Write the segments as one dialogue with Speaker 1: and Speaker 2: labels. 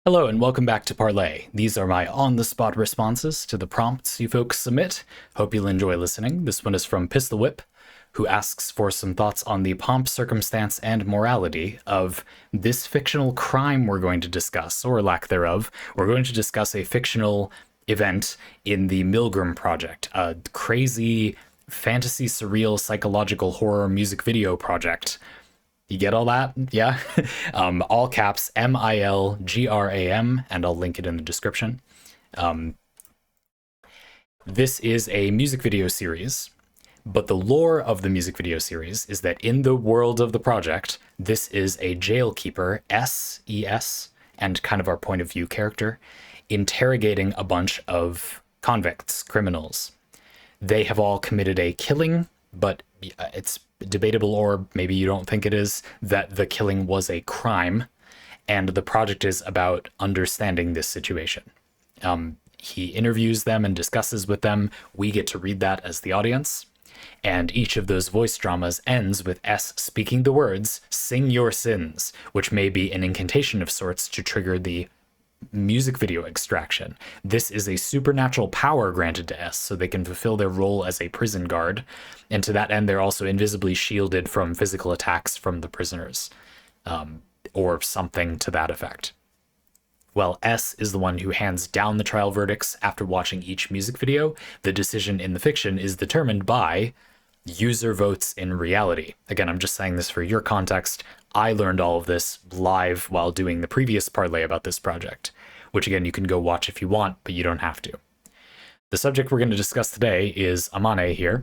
Speaker 1: Hello and welcome back to Parley. These are my on-the-spot responses to the prompts you folks submit. Hope you'll enjoy listening. This one is from PistilWhip, who asks for some thoughts on the pomp, circumstance, and morality of this fictional crime we're going to discuss, or lack thereof. We're going to discuss a fictional event in the MILGRAM project, a crazy fantasy, surreal, psychological horror music video project. You get all that? Yeah. All caps MILGRAM, and I'll link it in the description. This is a music video series, but the lore of the music video series is that in the world of the project, this is a jailkeeper, SES, and kind of our point of view character, interrogating a bunch of convicts, criminals. They have all committed a killing, but it's debatable, or maybe you don't think it is, that the killing was a crime, and the project is about understanding this situation. He interviews them and discusses with them. We get to read that as the audience, and each of those voice dramas ends with S speaking the words, "Sing your sins," which may be an incantation of sorts to trigger the music video extraction. This is a supernatural power granted to S so they can fulfill their role as a prison guard, and to that end they're also invisibly shielded from physical attacks from the prisoners, or something to that effect. Well, S is the one who hands down the trial verdicts after watching each music video. The decision in the fiction is determined by user votes in reality. Again, I'm just saying this for your context. I learned all of this live while doing the previous parlay about this project, which again, you can go watch if you want, but you don't have to. The subject we're going to discuss today is Amane here.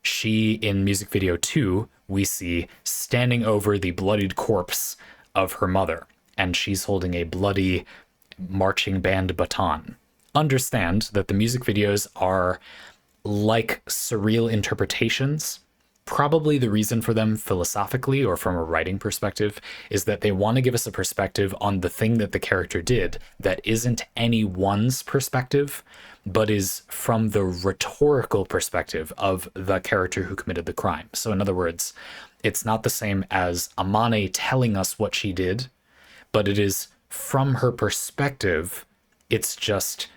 Speaker 1: She, in music video 2, we see standing over the bloodied corpse of her mother, and she's holding a bloody marching band baton. Understand that the music videos are like surreal interpretations. Probably the reason for them philosophically or from a writing perspective is that they want to give us a perspective on the thing that the character did that isn't anyone's perspective, but is from the rhetorical perspective of the character who committed the crime. So in other words, it's not the same as Amane telling us what she did, but it is from her perspective. It's just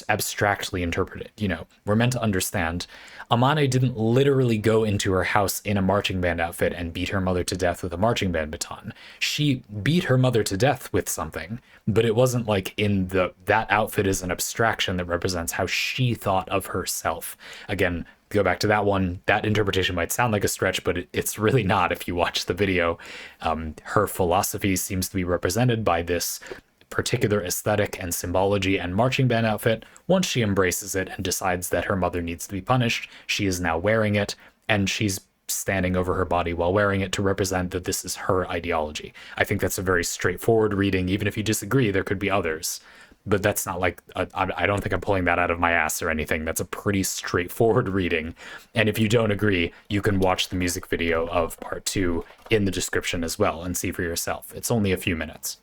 Speaker 1: abstractly interpreted. You know, we're meant to understand Amane didn't literally go into her house in a marching band outfit and beat her mother to death with a marching band baton. She beat her mother to death with something, but it wasn't like that outfit is an abstraction that represents how she thought of herself. Again, go back to that one. That interpretation might sound like a stretch, but it's really not if you watch the video. Her philosophy seems to be represented by this particular aesthetic and symbology and marching band outfit. Once she embraces it and decides that her mother needs to be punished, she is now wearing it, and she's standing over her body while wearing it to represent that this is her ideology. I think that's a very straightforward reading. Even if you disagree, there could be others, but that's not like I don't think I'm pulling that out of my ass or anything. That's a pretty straightforward reading, and if you don't agree, you can watch the music video of part 2 in the description as well and see for yourself. It's only a few minutes.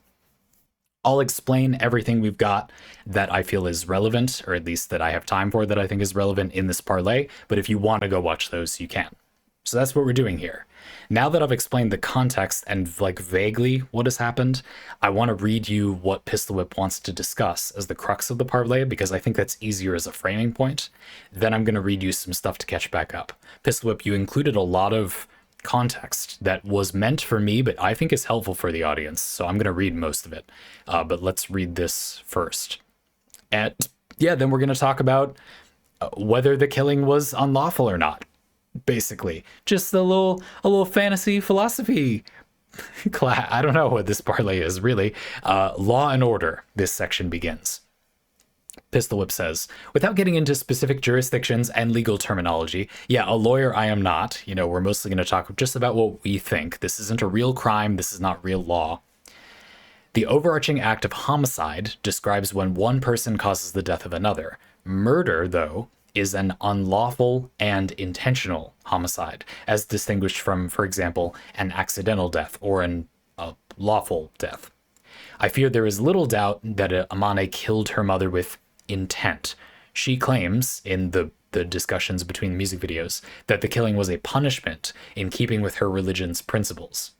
Speaker 1: I'll explain everything we've got that I feel is relevant, or at least that I have time for that I think is relevant in this parlay, but if you want to go watch those, you can. So that's what we're doing here. Now that I've explained the context and like vaguely what has happened, I want to read you what PistilWhip wants to discuss as the crux of the parlay, because I think that's easier as a framing point. Then I'm going to read you some stuff to catch back up. PistilWhip, you included a lot of context that was meant for me, but I think is helpful for the audience, so I'm going to read most of it. But let's read this first. And yeah, then we're going to talk about whether the killing was unlawful or not. Basically, just a little fantasy philosophy class. I don't know what this parlay is really. Law and order. This section begins. PistilWhip says, without getting into specific jurisdictions and legal terminology, yeah, a lawyer I am not. You know, we're mostly going to talk just about what we think. This isn't a real crime. This is not real law. The overarching act of homicide describes when one person causes the death of another. Murder, though, is an unlawful and intentional homicide, as distinguished from, for example, an accidental death or a lawful death. I fear there is little doubt that Amane killed her mother with intent. She claims in the discussions between music videos that the killing was a punishment in keeping with her religion's principles.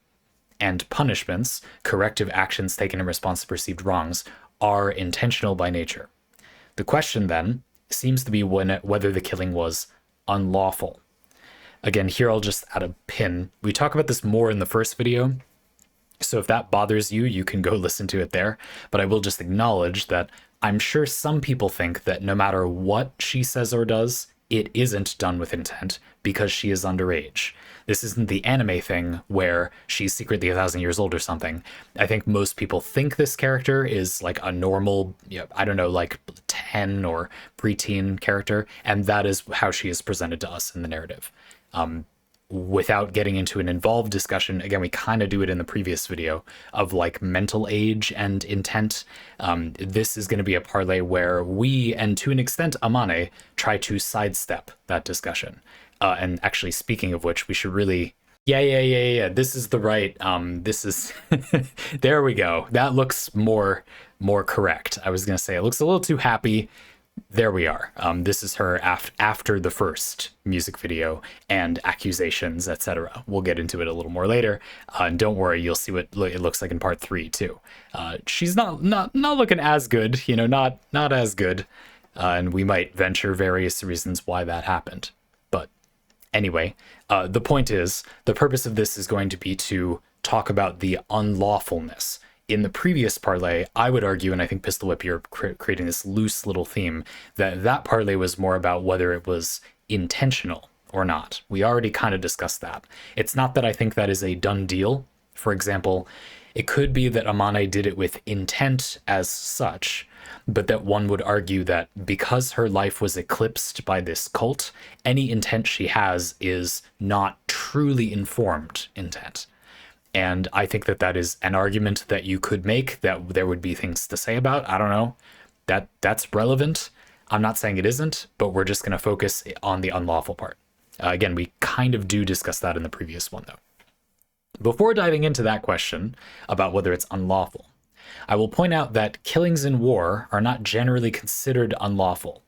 Speaker 1: and punishments, corrective actions taken in response to perceived wrongs, are intentional by nature. The question then seems to be whether the killing was unlawful. Again, here I'll just add a pin. We talk about this more in the first video, so if that bothers you, you can go listen to it there. But I will just acknowledge that I'm sure some people think that no matter what she says or does, it isn't done with intent because she is underage. This isn't the anime thing where she's secretly 1,000 years old or something. I think most people think this character is like a normal, I don't know, like 10 or preteen character, and that is how she is presented to us in the narrative. Without getting into an involved discussion, again, we kind of do it in the previous video, of like mental age and intent. This is going to be a parlay where we, and to an extent Amane, try to sidestep that discussion. And actually, speaking of which, we should really... Yeah. This is the right... this is... There we go. That looks more correct. I was going to say, it looks a little too happy. There we are. This is her after the first music video and accusations, etc. We'll get into it a little more later. And don't worry, you'll see what it looks like in part 3 too. She's not looking as good, not as good. And we might venture various reasons why that happened. But anyway, the point is, the purpose of this is going to be to talk about the unlawfulness. In the previous parlay, I would argue, and I think PistilWhip, you're creating this loose little theme, that parlay was more about whether it was intentional or not. We already kind of discussed that. It's not that I think that is a done deal. For example, it could be that Amane did it with intent as such, but that one would argue that because her life was eclipsed by this cult, any intent she has is not truly informed intent. And I think that is an argument that you could make, that there would be things to say about. I don't know. That's relevant. I'm not saying it isn't, but we're just going to focus on the unlawful part. Again, we kind of do discuss that in the previous one, though. Before diving into that question about whether it's unlawful, I will point out that killings in war are not generally considered unlawful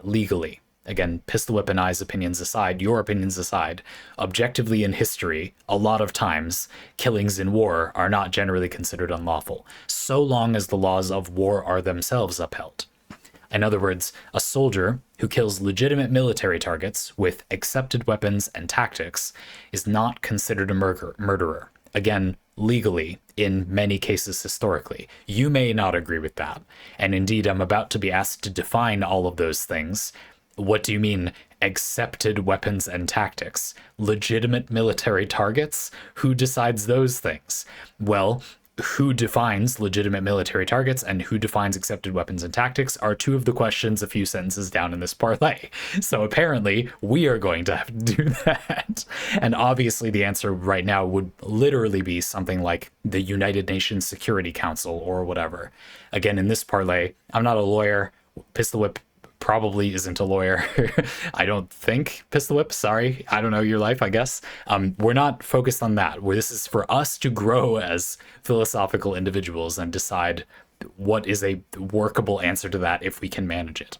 Speaker 1: legally. Again, PistilWhip and I's opinions aside, your opinions aside, objectively in history, a lot of times, killings in war are not generally considered unlawful, so long as the laws of war are themselves upheld. In other words, a soldier who kills legitimate military targets with accepted weapons and tactics is not considered a murderer. Again, legally, in many cases historically. You may not agree with that, and indeed I'm about to be asked to define all of those things. What do you mean, accepted weapons and tactics? Legitimate military targets? Who decides those things? Well, who defines legitimate military targets and who defines accepted weapons and tactics are two of the questions a few sentences down in this parlay. So apparently, we are going to have to do that. And obviously, the answer right now would literally be something like the United Nations Security Council or whatever. Again, in this parlay, I'm not a lawyer. PistilWhip probably isn't a lawyer. I don't think. PistilWhip, sorry. I don't know your life, I guess. We're not focused on that. This is for us to grow as philosophical individuals and decide what is a workable answer to that if we can manage it.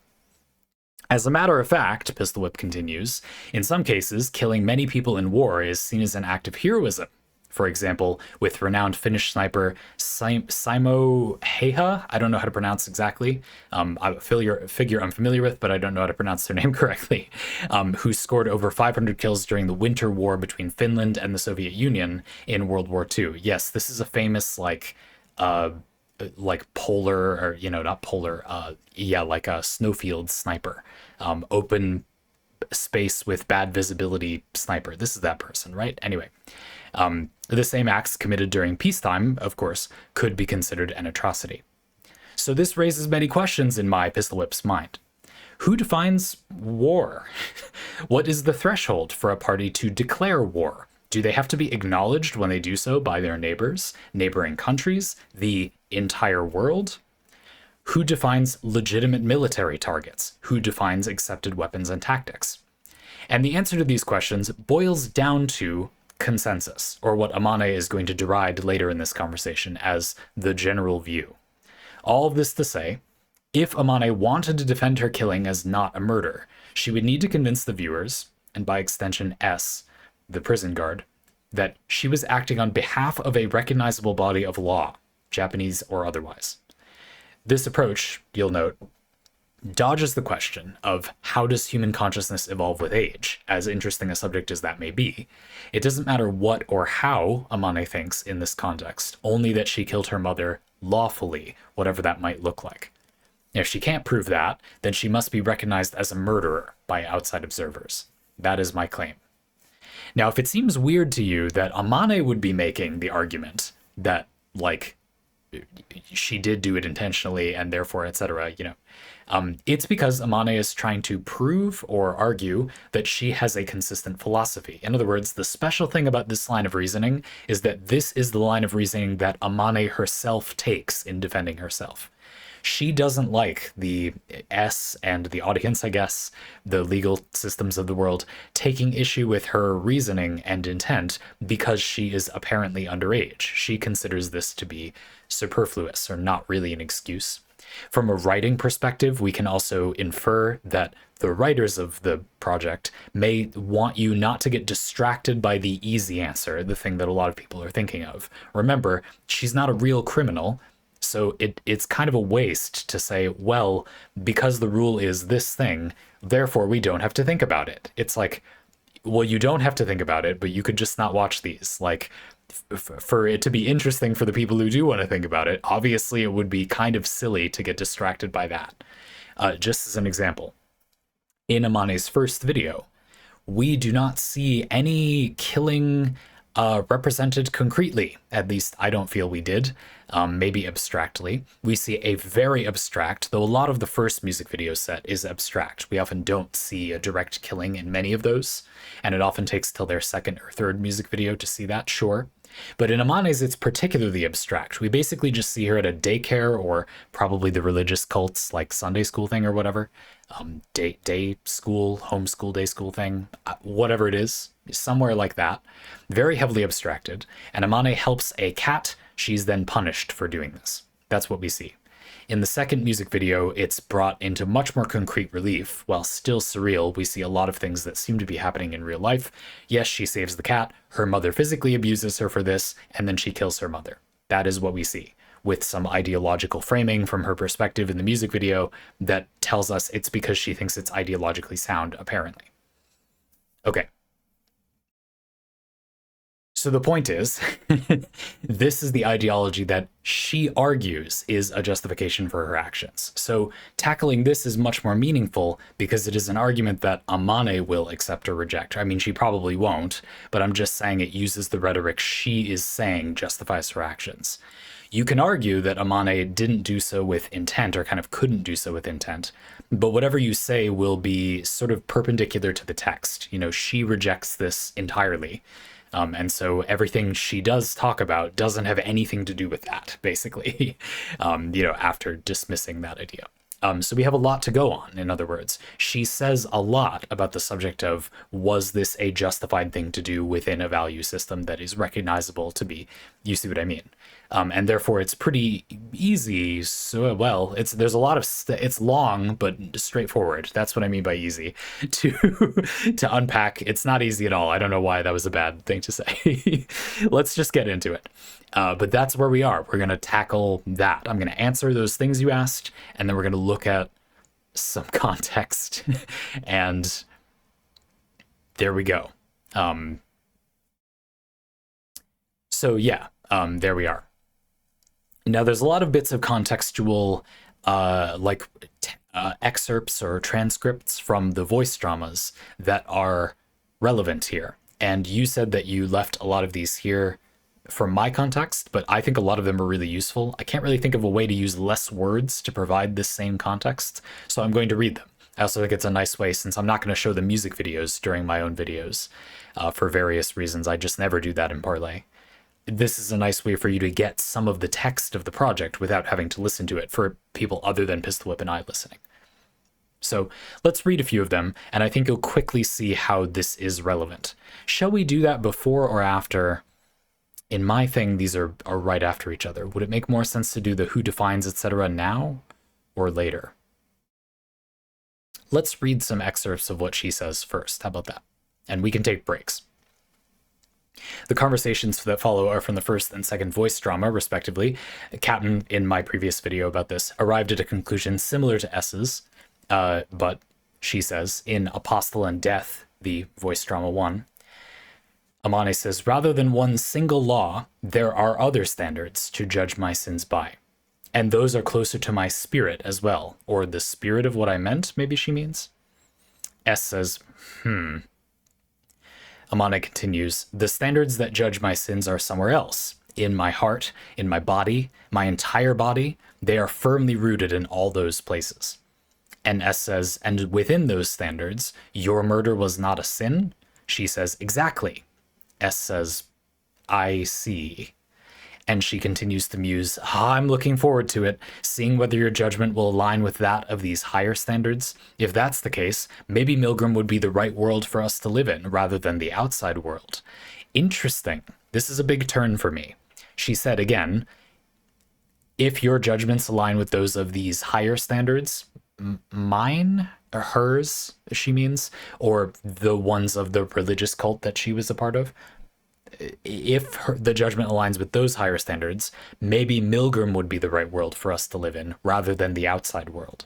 Speaker 1: As a matter of fact, PistilWhip continues, in some cases, killing many people in war is seen as an act of heroism. For example, with renowned Finnish sniper Simo Heiha, I don't know how to pronounce exactly, a figure I'm familiar with, but I don't know how to pronounce their name correctly, who scored over 500 kills during the Winter War between Finland and the Soviet Union in World War II. Yes, this is a famous, like polar, or, not polar, like a snowfield sniper, open space with bad visibility sniper. This is that person, right? Anyway. The same acts committed during peacetime, of course, could be considered an atrocity. So this raises many questions in my PistilWhip's mind. Who defines war? What is the threshold for a party to declare war? Do they have to be acknowledged when they do so by their neighbors, neighboring countries, the entire world? Who defines legitimate military targets? Who defines accepted weapons and tactics? And the answer to these questions boils down to consensus, or what Amane is going to deride later in this conversation as the general view. All of this to say, if Amane wanted to defend her killing as not a murder, she would need to convince the viewers, and by extension S, the prison guard, that she was acting on behalf of a recognizable body of law, Japanese or otherwise. This approach, you'll note, dodges the question of how does human consciousness evolve with age, as interesting a subject as that may be. It doesn't matter what or how Amane thinks in this context, only that she killed her mother lawfully, whatever that might look like. If she can't prove that, then she must be recognized as a murderer by outside observers. That is my claim. Now, if it seems weird to you that Amane would be making the argument that, like, she did do it intentionally and therefore, etc., it's because Amane is trying to prove or argue that she has a consistent philosophy. In other words, the special thing about this line of reasoning is that this is the line of reasoning that Amane herself takes in defending herself. She doesn't like the S and the audience, I guess, the legal systems of the world, taking issue with her reasoning and intent because she is apparently underage. She considers this to be superfluous or not really an excuse. From a writing perspective, we can also infer that the writers of the project may want you not to get distracted by the easy answer, the thing that a lot of people are thinking of. Remember, she's not a real criminal. So it's kind of a waste to say, well, because the rule is this thing, therefore we don't have to think about it. It's like, well, you don't have to think about it, but you could just not watch these. Like, for it to be interesting for the people who do want to think about it, obviously it would be kind of silly to get distracted by that. Just as an example, in Amane's first video, we do not see any killing represented concretely. At least I don't feel we did. Maybe abstractly. We see a very abstract, though a lot of the first music video set is abstract. We often don't see a direct killing in many of those, and it often takes till their second or third music video to see that, sure. But in Amane's, it's particularly abstract. We basically just see her at a daycare or probably the religious cults like Sunday school thing or whatever. Day school, homeschool, day school thing, whatever it is, somewhere like that. Very heavily abstracted. And Amane helps a cat. She's then punished for doing this. That's what we see. In the second music video, it's brought into much more concrete relief. While still surreal, we see a lot of things that seem to be happening in real life. Yes, she saves the cat, her mother physically abuses her for this, and then she kills her mother. That is what we see, with some ideological framing from her perspective in the music video that tells us it's because she thinks it's ideologically sound, apparently. Okay. So the point is, this is the ideology that she argues is a justification for her actions. So tackling this is much more meaningful because it is an argument that Amane will accept or reject. I mean, she probably won't, but I'm just saying it uses the rhetoric she is saying justifies her actions. You can argue that Amane didn't do so with intent or kind of couldn't do so with intent, but whatever you say will be sort of perpendicular to the text. You know, she rejects this entirely. And so everything she does talk about doesn't have anything to do with that, basically, after dismissing that idea. So we have a lot to go on, in other words. She says a lot about the subject of, was this a justified thing to do within a value system that is recognizable to be, you see what I mean? And therefore it's pretty easy. So, well, there's a lot of, it's long, but straightforward. That's what I mean by easy to unpack. It's not easy at all. I don't know why that was a bad thing to say. Let's just get into it. But that's where we are. We're going to tackle that. I'm going to answer those things you asked, and then we're going to look at some context. And there we go. There we are. Now, there's a lot of bits of contextual, excerpts or transcripts from the voice dramas that are relevant here. And you said that you left a lot of these here from my context, but I think a lot of them are really useful. I can't really think of a way to use less words to provide this same context, so I'm going to read them. I also think it's a nice way, since I'm not going to show the music videos during my own videos for various reasons. I just never do that in Parley. This is a nice way for you to get some of the text of the project without having to listen to it for people other than PistilWhip and I listening. So let's read a few of them, and I think you'll quickly see how this is relevant. Shall we do that before or after? In my thing, these are right after each other. Would it make more sense to do the who defines, etc. now or later? Let's read some excerpts of what she says first. How about that? And we can take breaks. The conversations that follow are from the first and second voice drama, respectively. Captain, in my previous video about this, arrived at a conclusion similar to S's, but she says, in Apostle and Death, the voice drama 1, Amane says, rather than one single law, there are other standards to judge my sins by. And those are closer to my spirit as well. Or the spirit of what I meant, maybe she means. S says, Amane continues, the standards that judge my sins are somewhere else. In my heart, in my body, my entire body, they are firmly rooted in all those places. And S says, and within those standards, your murder was not a sin? She says, exactly. S says, I see. And she continues to muse, I'm looking forward to it, seeing whether your judgment will align with that of these higher standards. If that's the case, maybe MILGRAM would be the right world for us to live in, rather than the outside world. Interesting. This is a big turn for me. She said again, if your judgments align with those of these higher standards, mine, or hers, she means, or the ones of the religious cult that she was a part of, if the judgment aligns with those higher standards, maybe MILGRAM would be the right world for us to live in, rather than the outside world.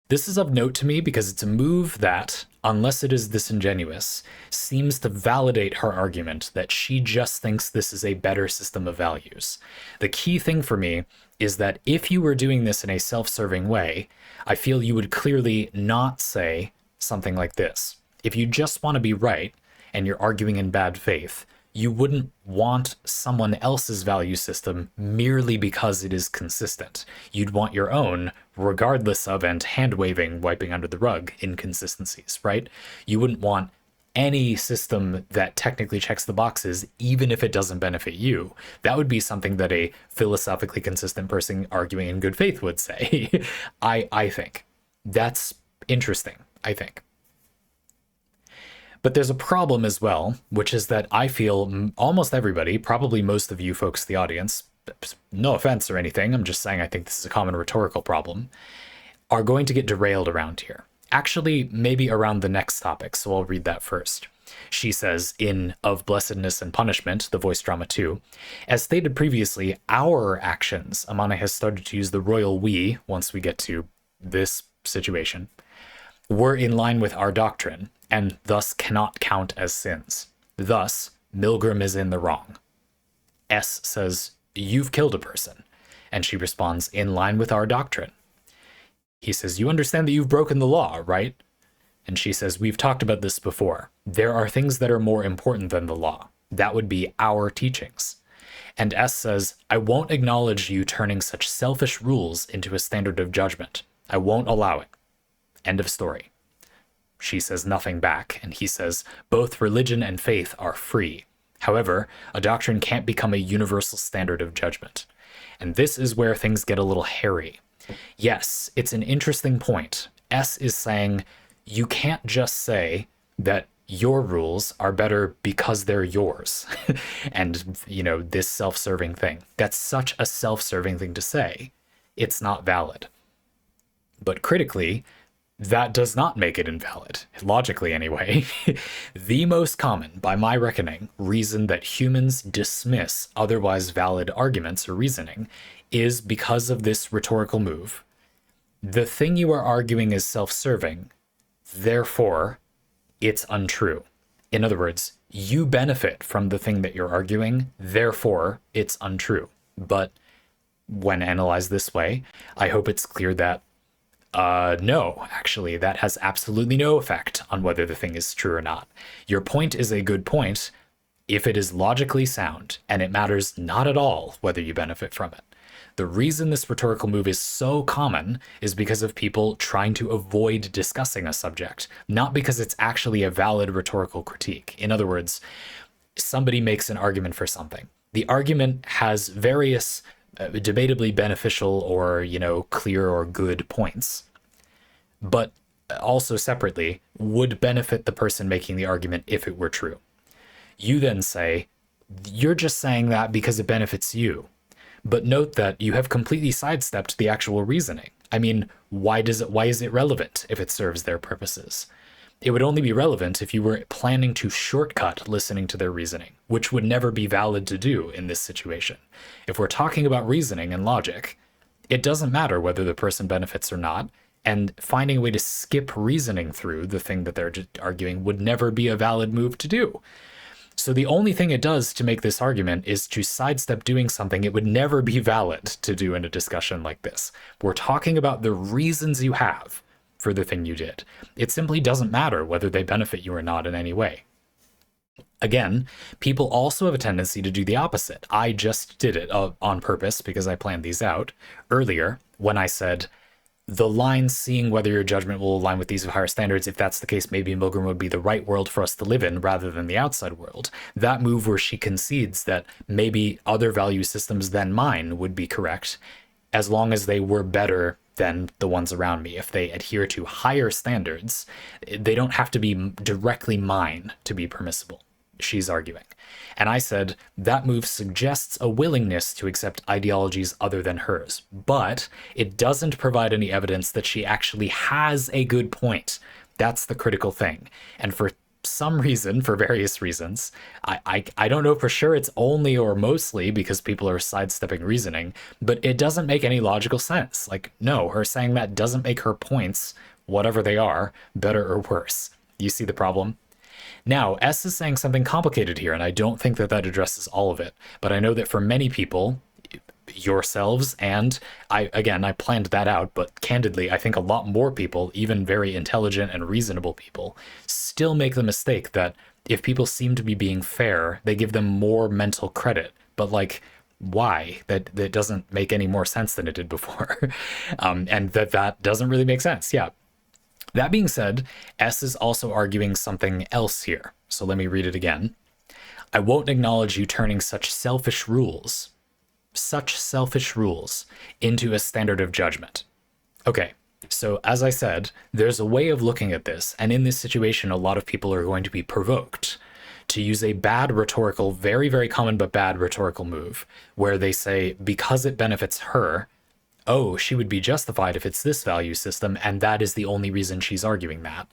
Speaker 1: This is of note to me because it's a move that, unless it is disingenuous, seems to validate her argument that she just thinks this is a better system of values. The key thing for me is that if you were doing this in a self-serving way, I feel you would clearly not say something like this. If you just want to be right, and you're arguing in bad faith, you wouldn't want someone else's value system merely because it is consistent. You'd want your own, regardless of and hand-waving, wiping under the rug, inconsistencies, right? You wouldn't want any system that technically checks the boxes, even if it doesn't benefit you. That would be something that a philosophically consistent person arguing in good faith would say. I think. That's interesting, I think. But there's a problem as well, which is that I feel almost everybody, probably most of you folks in the audience, no offense or anything, I'm just saying I think this is a common rhetorical problem, are going to get derailed around here. Actually, maybe around the next topic, so I'll read that first. She says in Of Blessedness and Punishment, the voice drama 2, as stated previously, our actions, Amane has started to use the royal we once we get to this situation, were in line with our doctrine, and thus cannot count as sins. Thus, MILGRAM is in the wrong. S says, you've killed a person. And she responds, in line with our doctrine. He says, you understand that you've broken the law, right? And she says, we've talked about this before. There are things that are more important than the law. That would be our teachings. And S says, I won't acknowledge you turning such selfish rules into a standard of judgment. I won't allow it. End of story. She says nothing back, and he says, both religion and faith are free. However, a doctrine can't become a universal standard of judgment. And this is where things get a little hairy. Yes, it's an interesting point. S is saying, you can't just say that your rules are better because they're yours. And, you know, this self-serving thing. That's such a self-serving thing to say. It's not valid. But critically, that does not make it invalid, logically anyway. The most common, by my reckoning, reason that humans dismiss otherwise valid arguments or reasoning is because of this rhetorical move. The thing you are arguing is self-serving, therefore, it's untrue. In other words, you benefit from the thing that you're arguing, therefore, it's untrue. But when analyzed this way, I hope it's clear that no, actually, that has absolutely no effect on whether the thing is true or not. Your point is a good point if it is logically sound, and it matters not at all whether you benefit from it. The reason this rhetorical move is so common is because of people trying to avoid discussing a subject, not because it's actually a valid rhetorical critique. In other words, somebody makes an argument for something. The argument has various debatably beneficial or, you know, clear or good points, but also separately would benefit the person making the argument if it were true. You then say, you're just saying that because it benefits you. But note that you have completely sidestepped the actual reasoning. I mean, why is it relevant if it serves their purposes? It would only be relevant if you were planning to shortcut listening to their reasoning, which would never be valid to do in this situation. If we're talking about reasoning and logic, it doesn't matter whether the person benefits or not, and finding a way to skip reasoning through the thing that they're arguing would never be a valid move to do. So the only thing it does to make this argument is to sidestep doing something it would never be valid to do in a discussion like this. We're talking about the reasons you have for the thing you did. It simply doesn't matter whether they benefit you or not in any way. Again, people also have a tendency to do the opposite. I just did it on purpose because I planned these out earlier when I said, the line seeing whether your judgment will align with these of higher standards. If that's the case, maybe MILGRAM would be the right world for us to live in rather than the outside world. That move where she concedes that maybe other value systems than mine would be correct as long as they were better than the ones around me. If they adhere to higher standards, they don't have to be directly mine to be permissible, she's arguing. And I said, that move suggests a willingness to accept ideologies other than hers, but it doesn't provide any evidence that she actually has a good point. That's the critical thing. And for some reason, for various reasons, I don't know for sure it's only or mostly because people are sidestepping reasoning, but it doesn't make any logical sense. Like, no, her saying that doesn't make her points, whatever they are, better or worse. You see the problem? Now, S is saying something complicated here, and I don't think that that addresses all of it, but I know that for many people, yourselves, and I planned that out, but candidly, I think a lot more people, even very intelligent and reasonable people, still make the mistake that if people seem to be being fair, they give them more mental credit. But like, why? That doesn't make any more sense than it did before. And that doesn't really make sense. Yeah. That being said, S is also arguing something else here. So let me read it again. I won't acknowledge you turning such selfish rules into a standard of judgment. Okay, so as I said, there's a way of looking at this, and in this situation, a lot of people are going to be provoked to use a bad rhetorical, very, very common but bad rhetorical move, where they say, because it benefits her, oh, she would be justified if it's this value system, and that is the only reason she's arguing that,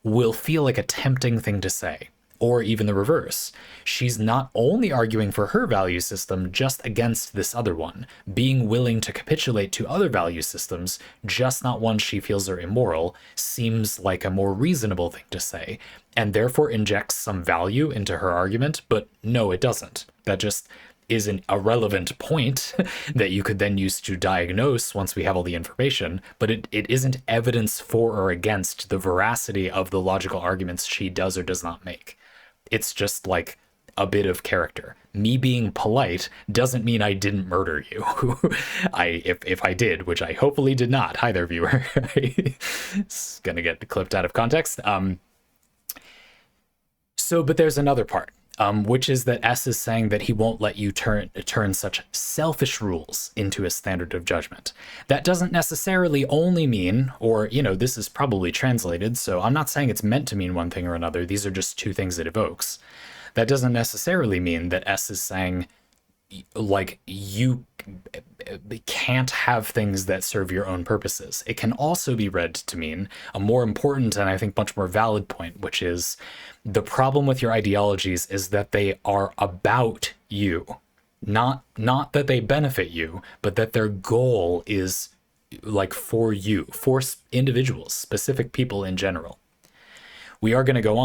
Speaker 1: will feel like a tempting thing to say. Or even the reverse. She's not only arguing for her value system just against this other one, being willing to capitulate to other value systems, just not ones she feels are immoral, seems like a more reasonable thing to say, and therefore injects some value into her argument, but no, it doesn't. That just is an irrelevant point that you could then use to diagnose once we have all the information, but it isn't evidence for or against the veracity of the logical arguments she does or does not make. It's just like a bit of character. Me being polite doesn't mean I didn't murder you. If I did, which I hopefully did not, hi there, viewer. It's gonna get clipped out of context. But there's another part. Which is that S is saying that he won't let you turn such selfish rules into a standard of judgment. That doesn't necessarily only mean, or, this is probably translated, so I'm not saying it's meant to mean one thing or another. These are just two things it evokes. That doesn't necessarily mean that S is saying, like, you can't have things that serve your own purposes. It can also be read to mean a more important and I think much more valid point, which is the problem with your ideologies is that they are about you, not that they benefit you, but that their goal is like for you, for individuals, specific people in general. I'm going to go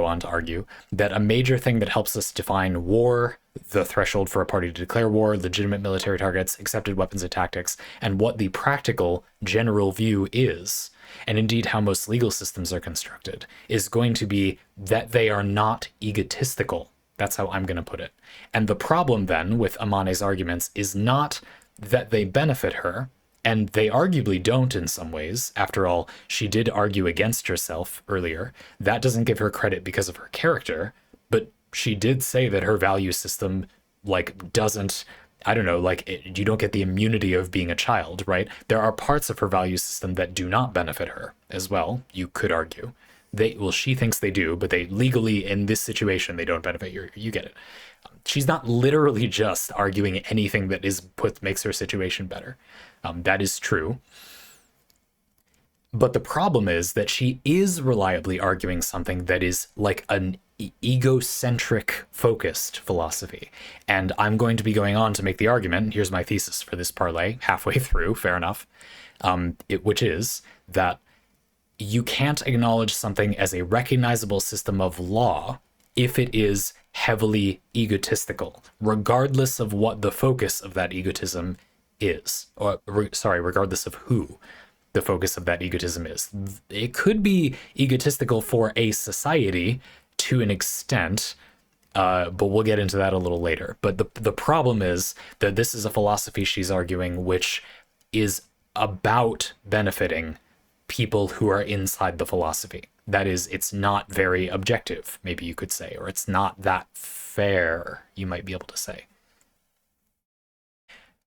Speaker 1: on to argue that a major thing that helps us define war, the threshold for a party to declare war, legitimate military targets, accepted weapons and tactics, and what the practical general view is, and indeed how most legal systems are constructed, is going to be that they are not egotistical. That's how I'm going to put it. And the problem then with Amane's arguments is not that they benefit her, and they arguably don't in some ways. After all, she did argue against herself earlier. That doesn't give her credit because of her character, but she did say that her value system, doesn't, you don't get the immunity of being a child, right? There are parts of her value system that do not benefit her as well, you could argue. She thinks they do, but they legally, in this situation, they don't benefit you. You get it. She's not literally just arguing anything that makes her situation better. That is true. But the problem is that she is reliably arguing something that is like an egocentric focused philosophy. And I'm going to be going on to make the argument, here's my thesis for this parlay, halfway through, fair enough, which is that you can't acknowledge something as a recognizable system of law if it is heavily egotistical, regardless of what the focus of that egotism is, or regardless of who the focus of that egotism is. It could be egotistical for a society to an extent, but we'll get into that a little later. But the problem is that this is a philosophy she's arguing which is about benefiting people who are inside the philosophy. That is, it's not very objective, maybe you could say, or it's not that fair, you might be able to say.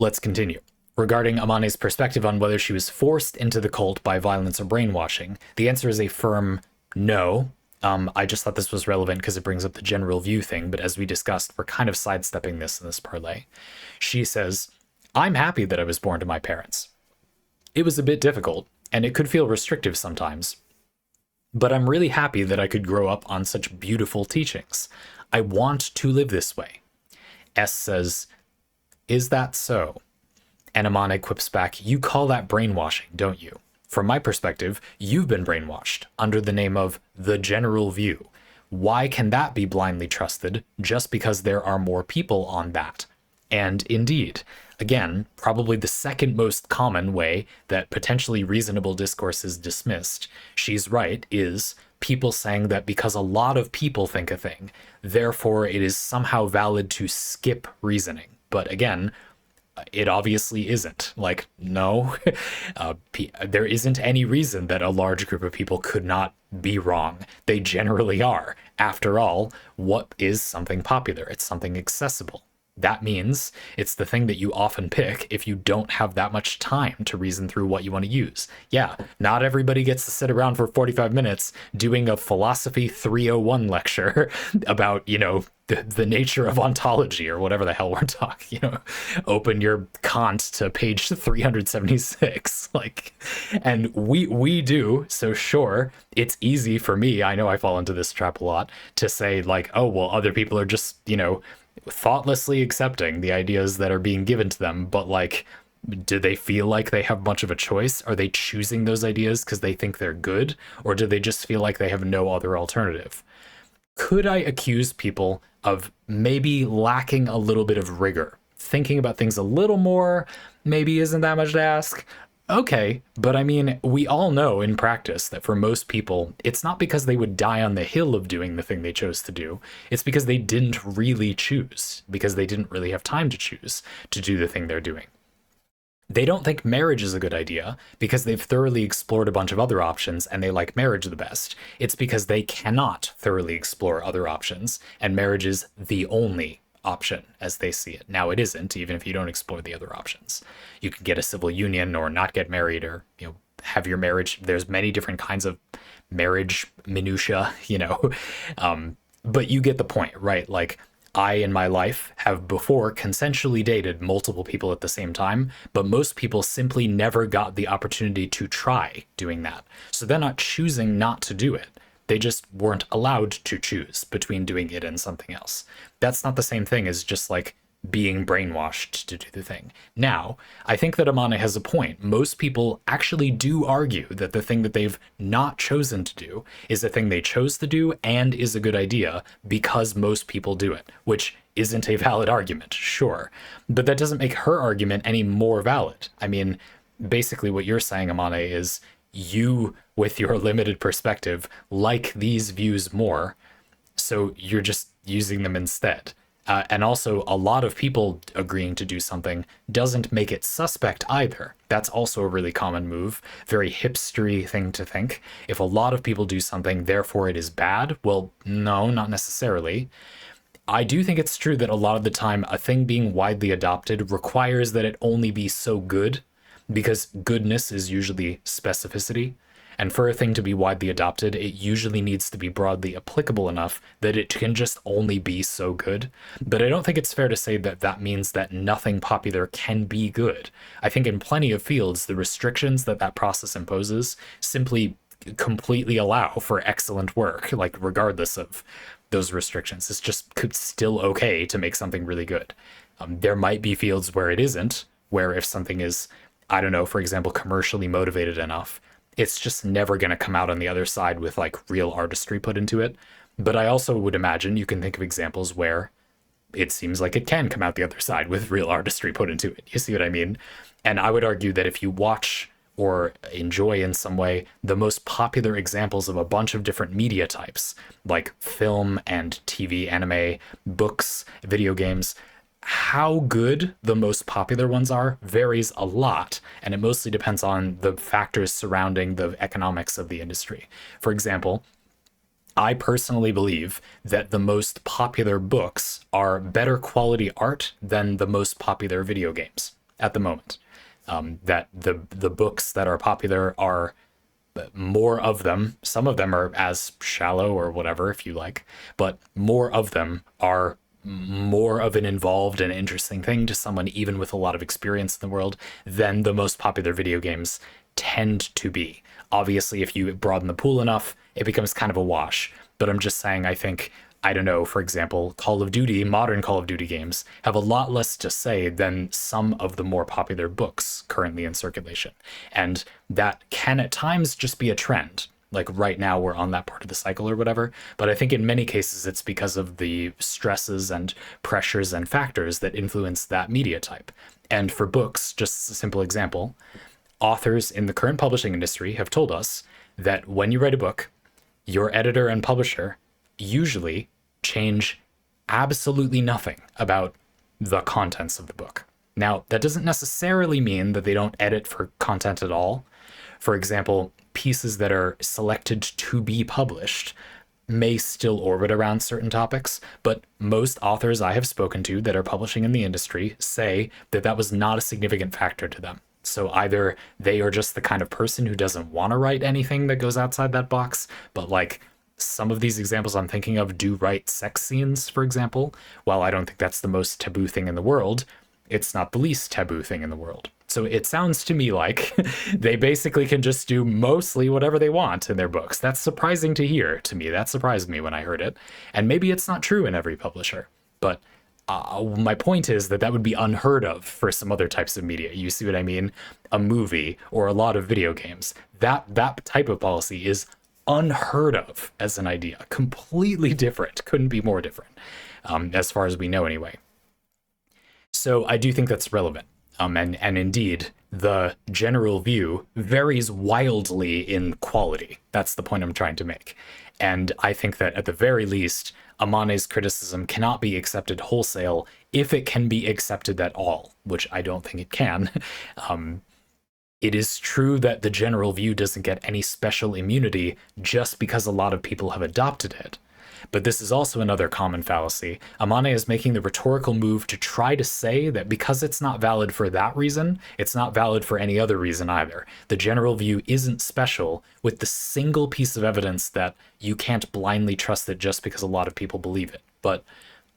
Speaker 1: Let's continue. Regarding Amane's perspective on whether she was forced into the cult by violence or brainwashing, the answer is a firm no. I just thought this was relevant because it brings up the general view thing, but as we discussed, we're kind of sidestepping this in this parlay. She says, I'm happy that I was born to my parents. It was a bit difficult, and it could feel restrictive sometimes, but I'm really happy that I could grow up on such beautiful teachings. I want to live this way. S says, is that so? And Amane quips back, you call that brainwashing, don't you? From my perspective, you've been brainwashed under the name of the general view. Why can that be blindly trusted just because there are more people on that? And indeed, again, probably the second most common way that potentially reasonable discourse is dismissed, she's right, is people saying that because a lot of people think a thing, therefore it is somehow valid to skip reasoning. But again, it obviously isn't. Like, no, there isn't any reason that a large group of people could not be wrong. They generally are. After all, what is something popular? It's something accessible. That means it's the thing that you often pick if you don't have that much time to reason through what you want to use. Yeah, not everybody gets to sit around for 45 minutes doing a philosophy 301 lecture about, the nature of ontology or whatever the hell we're talking, open your Kant to page 376, and we do. So sure, it's easy for me, I know I fall into this trap a lot, to say oh, well, other people are just, thoughtlessly accepting the ideas that are being given to them, but do they feel like they have much of a choice? Are they choosing those ideas because they think they're good, or do they just feel like they have no other alternative? Could I accuse people of maybe lacking a little bit of rigor? Thinking about things a little more maybe isn't that much to ask. Okay, but I mean, we all know in practice that for most people, it's not because they would die on the hill of doing the thing they chose to do. It's because they didn't really choose, because they didn't really have time to choose to do the thing they're doing. They don't think marriage is a good idea because they've thoroughly explored a bunch of other options and they like marriage the best. It's because they cannot thoroughly explore other options, and marriage is the only option as they see it. Now, it isn't, even if you don't explore the other options. You can get a civil union or not get married, or have your marriage. There's many different kinds of marriage minutia, but you get the point, right? I in my life have before consensually dated multiple people at the same time, but most people simply never got the opportunity to try doing that. So they're not choosing not to do it. They just weren't allowed to choose between doing it and something else. That's not the same thing as just being brainwashed to do the thing. Now, I think that Amane has a point. Most people actually do argue that the thing that they've not chosen to do is the thing they chose to do and is a good idea because most people do it, which isn't a valid argument, sure. But that doesn't make her argument any more valid. I mean, basically what you're saying, Amane, is you, with your limited perspective, like these views more, so you're just using them instead. And also, a lot of people agreeing to do something doesn't make it suspect either. That's also a really common move, very hipstery thing to think. If a lot of people do something, therefore it is bad. Well, no, not necessarily. I do think it's true that a lot of the time, a thing being widely adopted requires that it only be so good, because goodness is usually specificity. And for a thing to be widely adopted, it usually needs to be broadly applicable enough that it can just only be so good. But I don't think it's fair to say that that means that nothing popular can be good. I think in plenty of fields, the restrictions that that process imposes simply completely allow for excellent work, like regardless of those restrictions. It's just still okay to make something really good. There might be fields where it isn't, where if something is, I don't know, for example, commercially motivated enough, it's just never going to come out on the other side with like real artistry put into it. But I also would imagine you can think of examples where it seems like it can come out the other side with real artistry put into it. You see what I mean? And I would argue that if you watch or enjoy in some way the most popular examples of a bunch of different media types, like film and TV, anime, books, video games, how good the most popular ones are varies a lot, and it mostly depends on the factors surrounding the economics of the industry. For example, I personally believe that the most popular books are better quality art than the most popular video games at the moment. That the books that are popular are more of them. Some of them are as shallow or whatever, if you like, but more of them are more of an involved and interesting thing to someone even with a lot of experience in the world than the most popular video games tend to be. Obviously, if you broaden the pool enough, it becomes kind of a wash. But I'm just saying, I think, I don't know, for example, Call of Duty, modern Call of Duty games have a lot less to say than some of the more popular books currently in circulation. And that can at times just be a trend. Like right now we're on that part of the cycle or whatever. But I think in many cases it's because of the stresses and pressures and factors that influence that media type. And for books, just a simple example, authors in the current publishing industry have told us that when you write a book, your editor and publisher usually change absolutely nothing about the contents of the book. Now, that doesn't necessarily mean that they don't edit for content at all. For example, pieces that are selected to be published may still orbit around certain topics, but most authors I have spoken to that are publishing in the industry say that that was not a significant factor to them. So either they are just the kind of person who doesn't want to write anything that goes outside that box, but like some of these examples I'm thinking of do write sex scenes, for example. While I don't think that's the most taboo thing in the world, it's not the least taboo thing in the world. So it sounds to me like they basically can just do mostly whatever they want in their books. That's surprising to hear to me. That surprised me when I heard it. And maybe it's not true in every publisher, but my point is that that would be unheard of for some other types of media. You see what I mean? A movie or a lot of video games. That type of policy is unheard of as an idea. Completely different. Couldn't be more different, as far as we know anyway. So I do think that's relevant. And indeed, the general view varies wildly in quality. That's the point I'm trying to make. And I think that at the very least, Amane's criticism cannot be accepted wholesale if it can be accepted at all, which I don't think it can. It is true that the general view doesn't get any special immunity just because a lot of people have adopted it. But this is also another common fallacy. Amane is making the rhetorical move to try to say that because it's not valid for that reason, it's not valid for any other reason either. The general view isn't special with the single piece of evidence that you can't blindly trust it just because a lot of people believe it. But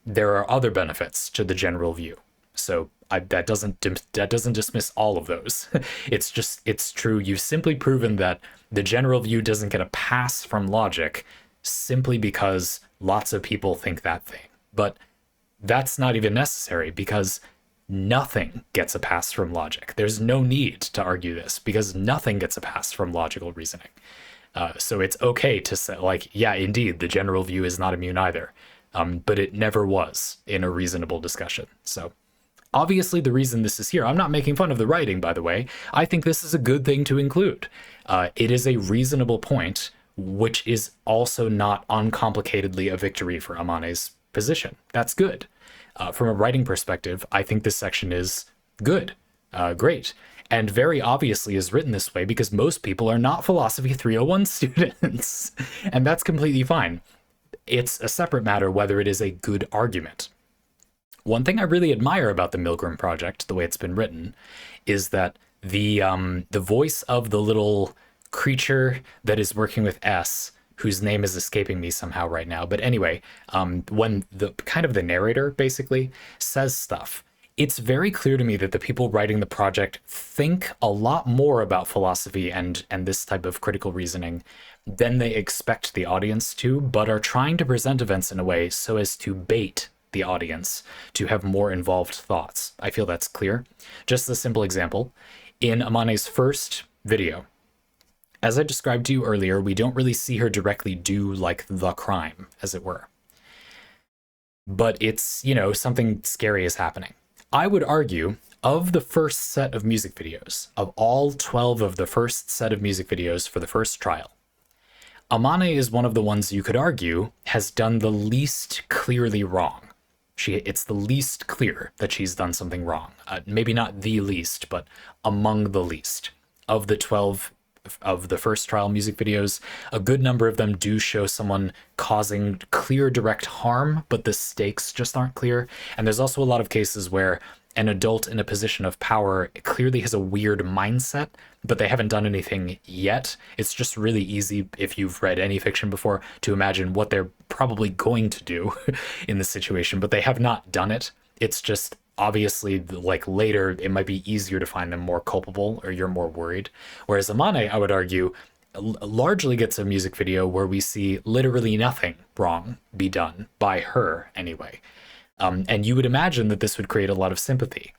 Speaker 1: there are other benefits to the general view. So that doesn't dismiss all of those. It's true. You've simply proven that the general view doesn't get a pass from logic simply because lots of people think that thing. But that's not even necessary because nothing gets a pass from logic. There's no need to argue this because nothing gets a pass from logical reasoning. So it's okay to say, like, yeah, indeed, the general view is not immune either. But it never was in a reasonable discussion. So obviously the reason this is here, I'm not making fun of the writing, by the way. I think this is a good thing to include. It is a reasonable point, which is also not uncomplicatedly a victory for Amane's position. That's good. From a writing perspective, I think this section is good, great, and very obviously is written this way because most people are not Philosophy 301 students, and that's completely fine. It's a separate matter whether it is a good argument. One thing I really admire about the MILGRAM project, the way it's been written, is that the voice of the little creature that is working with S, whose name is escaping me somehow right now. But anyway, when the kind of the narrator basically says stuff, it's very clear to me that the people writing the project think a lot more about philosophy and this type of critical reasoning than they expect the audience to, but are trying to present events in a way so as to bait the audience to have more involved thoughts. I feel that's clear. Just a simple example. In Amane's first video, as I described to you earlier, we don't really see her directly do like the crime, as it were. But it's, you know, something scary is happening. I would argue, of the first set of music videos, of all 12 of the first set of music videos for the first trial, Amane is one of the ones you could argue has done the least clearly wrong. It's the least clear that she's done something wrong. Maybe not the least, but among the least. Of the 12 of the first trial music videos, a good number of them do show someone causing clear direct harm, but the stakes just aren't clear. And there's also a lot of cases where an adult in a position of power clearly has a weird mindset, but they haven't done anything yet. It's just really easy, if you've read any fiction before, to imagine what they're probably going to do in this situation, but they have not done it. It's just obviously, like, later it might be easier to find them more culpable, or you're more worried. Whereas Amane, I would argue, largely gets a music video where we see literally nothing wrong be done by her anyway. And you would imagine that this would create a lot of sympathy.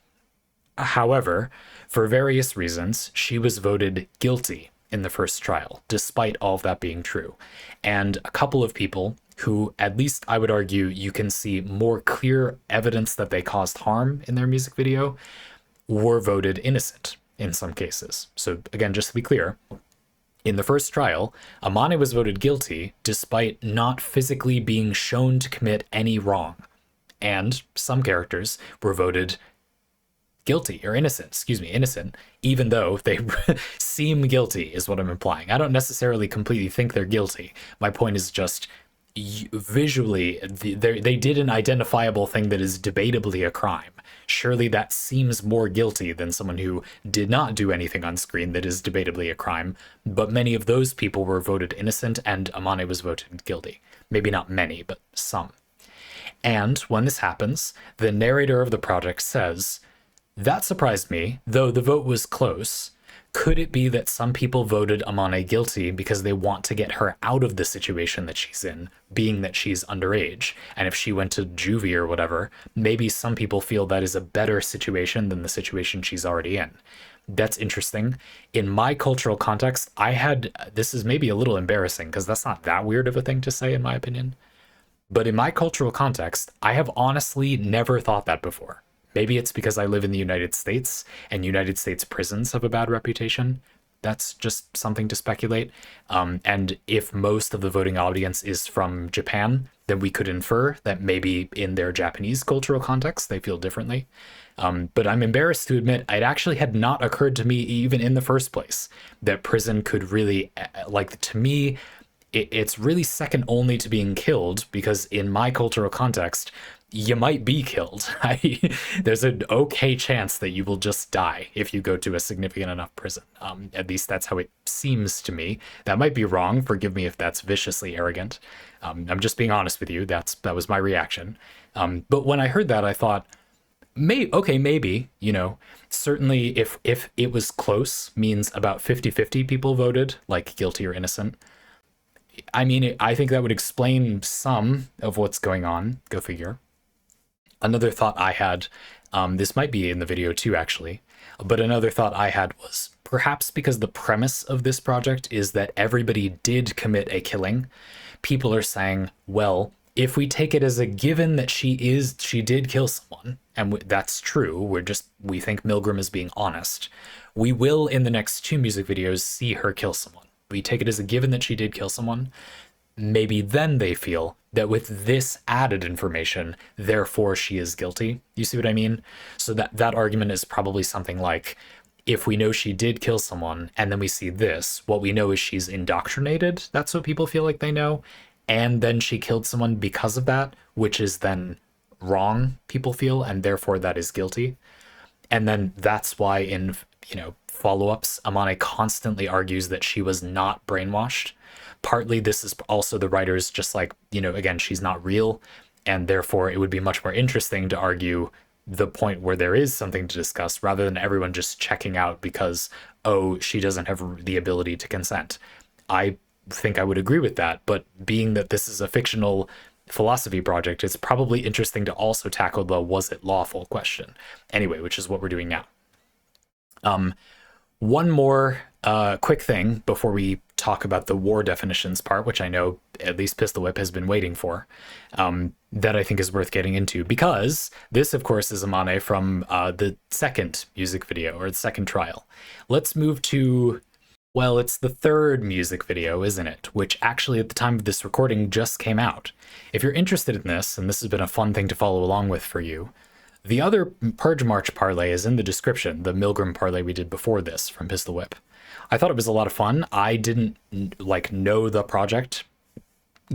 Speaker 1: However, for various reasons, she was voted guilty in the first trial, despite all of that being true. And a couple of people who, at least I would argue, you can see more clear evidence that they caused harm in their music video, were voted innocent in some cases. So again, just to be clear, in the first trial, Amane was voted guilty despite not physically being shown to commit any wrong. And some characters were voted guilty, or innocent, innocent, even though they seem guilty, is what I'm implying. I don't necessarily completely think they're guilty. My point is just, visually, they did an identifiable thing that is debatably a crime. Surely that seems more guilty than someone who did not do anything on screen that is debatably a crime. But many of those people were voted innocent, and Amane was voted guilty. Maybe not many, but some. And when this happens, the narrator of the project says, "That surprised me, though the vote was close. Could it be that some people voted Amane guilty because they want to get her out of the situation that she's in, being that she's underage? And if she went to juvie or whatever, maybe some people feel that is a better situation than the situation she's already in." That's interesting. In my cultural context, this is maybe a little embarrassing because that's not that weird of a thing to say, in my opinion. But in my cultural context, I have honestly never thought that before. Maybe it's because I live in the United States and United States prisons have a bad reputation. That's just something to speculate. And if most of the voting audience is from Japan, then we could infer that maybe in their Japanese cultural context, they feel differently. But I'm embarrassed to admit it actually had not occurred to me, even in the first place, that prison could really, to me, it's really second only to being killed, because in my cultural context, you might be killed. There's an okay chance that you will just die if you go to a significant enough prison. At least that's how it seems to me. That might be wrong. Forgive me if that's viciously arrogant. I'm just being honest with you. That was my reaction. But when I heard that, I thought, maybe, certainly if it was close, means about 50-50 people voted, like guilty or innocent. I mean, I think that would explain some of what's going on. Go figure. Another thought I had, this might be in the video too, actually, but another thought I had was perhaps because the premise of this project is that everybody did commit a killing, people are saying, well, if we take it as a given that she did kill someone, and that's true, we think MILGRAM is being honest, we will in the next 2 music videos see her kill someone. We take it as a given that she did kill someone. Maybe then they feel that with this added information, therefore she is guilty. You see what I mean? So that argument is probably something like, if we know she did kill someone and then we see this, what we know is she's indoctrinated. That's what people feel like they know. And then she killed someone because of that, which is then wrong, people feel, and therefore that is guilty. And then that's why in follow-ups, Amane constantly argues that she was not brainwashed. Partly this is also the writers just like, again, she's not real, and therefore it would be much more interesting to argue the point where there is something to discuss rather than everyone just checking out because, oh, she doesn't have the ability to consent. I think I would agree with that, but being that this is a fictional philosophy project, it's probably interesting to also tackle the was it lawful question. Anyway, which is what we're doing now. One more quick thing before we talk about the war definitions part, which I know at least PistilWhip has been waiting for, that I think is worth getting into, because this, of course, is Amane from the second music video, or the second trial. Let's move to, well, it's the third music video, isn't it? Which actually at the time of this recording just came out. If you're interested in this, and this has been a fun thing to follow along with for you, the other Purge March parlay is in the description, the MILGRAM parlay we did before this from PistilWhip. I thought it was a lot of fun. I didn't know the project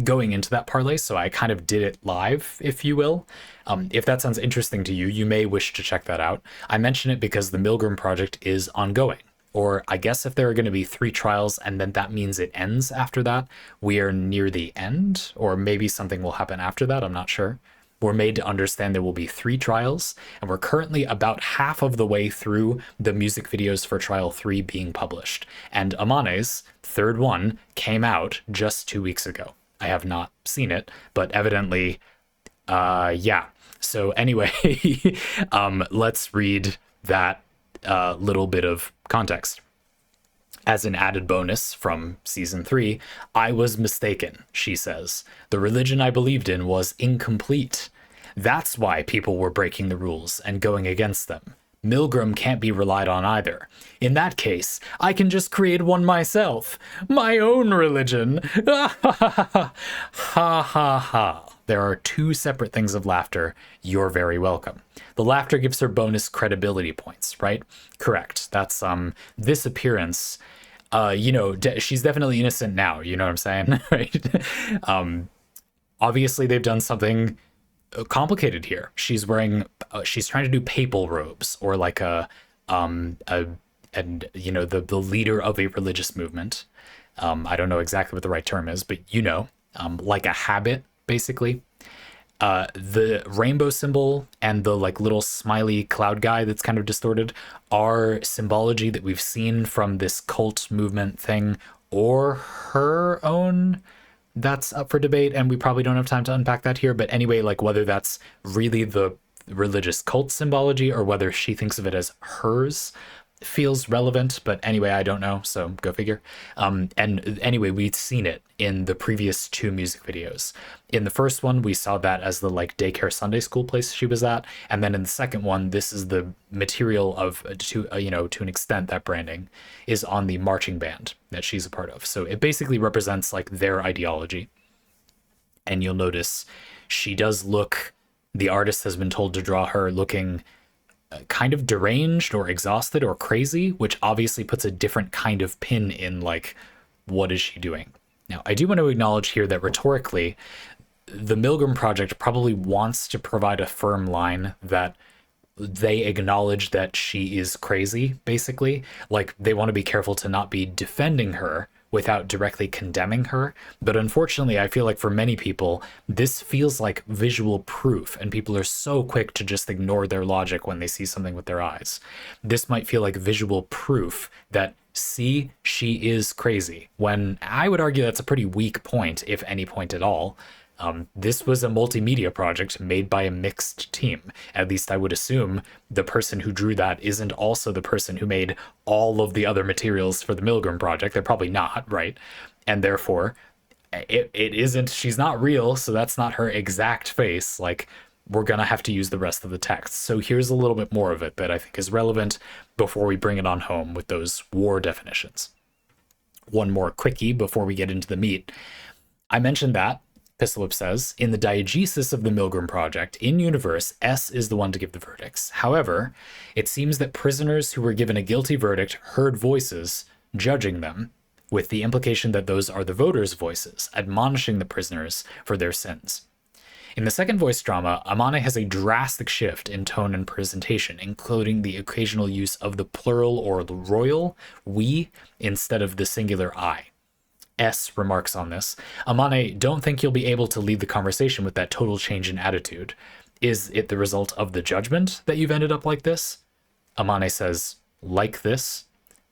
Speaker 1: going into that parlay, so I kind of did it live, if you will. If that sounds interesting to you, you may wish to check that out. I mention it because the MILGRAM project is ongoing. Or I guess if there are going to be 3 trials and then that means it ends after that, we are near the end, or maybe something will happen after that, I'm not sure. We're made to understand there will be 3 trials, and we're currently about half of the way through the music videos for trial 3 being published. And Amane's third one came out just 2 weeks ago. I have not seen it, but evidently, yeah. So anyway, let's read that little bit of context. As an added bonus from season 3, I was mistaken, she says. The religion I believed in was incomplete. That's why people were breaking the rules and going against them. MILGRAM can't be relied on either. In that case, I can just create one myself. My own religion. Ha ha ha ha. There are 2 separate things of laughter. You're very welcome. The laughter gives her bonus credibility points, right? Correct. That's this appearance. She's definitely innocent now. You know what I'm saying, right? Obviously, they've done something complicated here. She's wearing. She's trying to do papal robes, or like the leader of a religious movement. I don't know exactly what the right term is, but like a habit, basically. The rainbow symbol and the little smiley cloud guy that's kind of distorted are symbology that we've seen from this cult movement thing, or her own. That's up for debate, and we probably don't have time to unpack that here. But anyway, whether that's really the religious cult symbology or whether she thinks of it as hers feels relevant. But anyway, I don't know, so go figure. And anyway, we'd seen it in the previous 2 music videos. In the first one, we saw that as the daycare Sunday school place she was at, and then in the second one, this is the material of to an extent that branding is on the marching band that she's a part of. So it basically represents their ideology. And you'll notice she does look. The artist has been told to draw her looking kind of deranged or exhausted or crazy, which obviously puts a different kind of pin in what is she doing. Now, I do want to acknowledge here that rhetorically, the MILGRAM project probably wants to provide a firm line that they acknowledge that she is crazy, basically. They want to be careful to not be defending her without directly condemning her. But unfortunately, I feel like for many people, this feels like visual proof, and people are so quick to just ignore their logic when they see something with their eyes. This might feel like visual proof that, see, she is crazy, when I would argue that's a pretty weak point, if any point at all. This was a multimedia project made by a mixed team. At least I would assume the person who drew that isn't also the person who made all of the other materials for the MILGRAM project. They're probably not, right? And therefore, it isn't, she's not real, so that's not her exact face. We're gonna have to use the rest of the text. So here's a little bit more of it that I think is relevant before we bring it on home with those war definitions. One more quickie before we get into the meat. I mentioned that PistilWhip says, in the diegesis of the MILGRAM project, in universe, S is the one to give the verdicts. However, it seems that prisoners who were given a guilty verdict heard voices judging them, with the implication that those are the voters' voices, admonishing the prisoners for their sins. In the second voice drama, Amane has a drastic shift in tone and presentation, including the occasional use of the plural or the royal, we, instead of the singular I. S remarks on this. Amane, don't think you'll be able to lead the conversation with that total change in attitude. Is it the result of the judgment that you've ended up like this? Amane says, like this?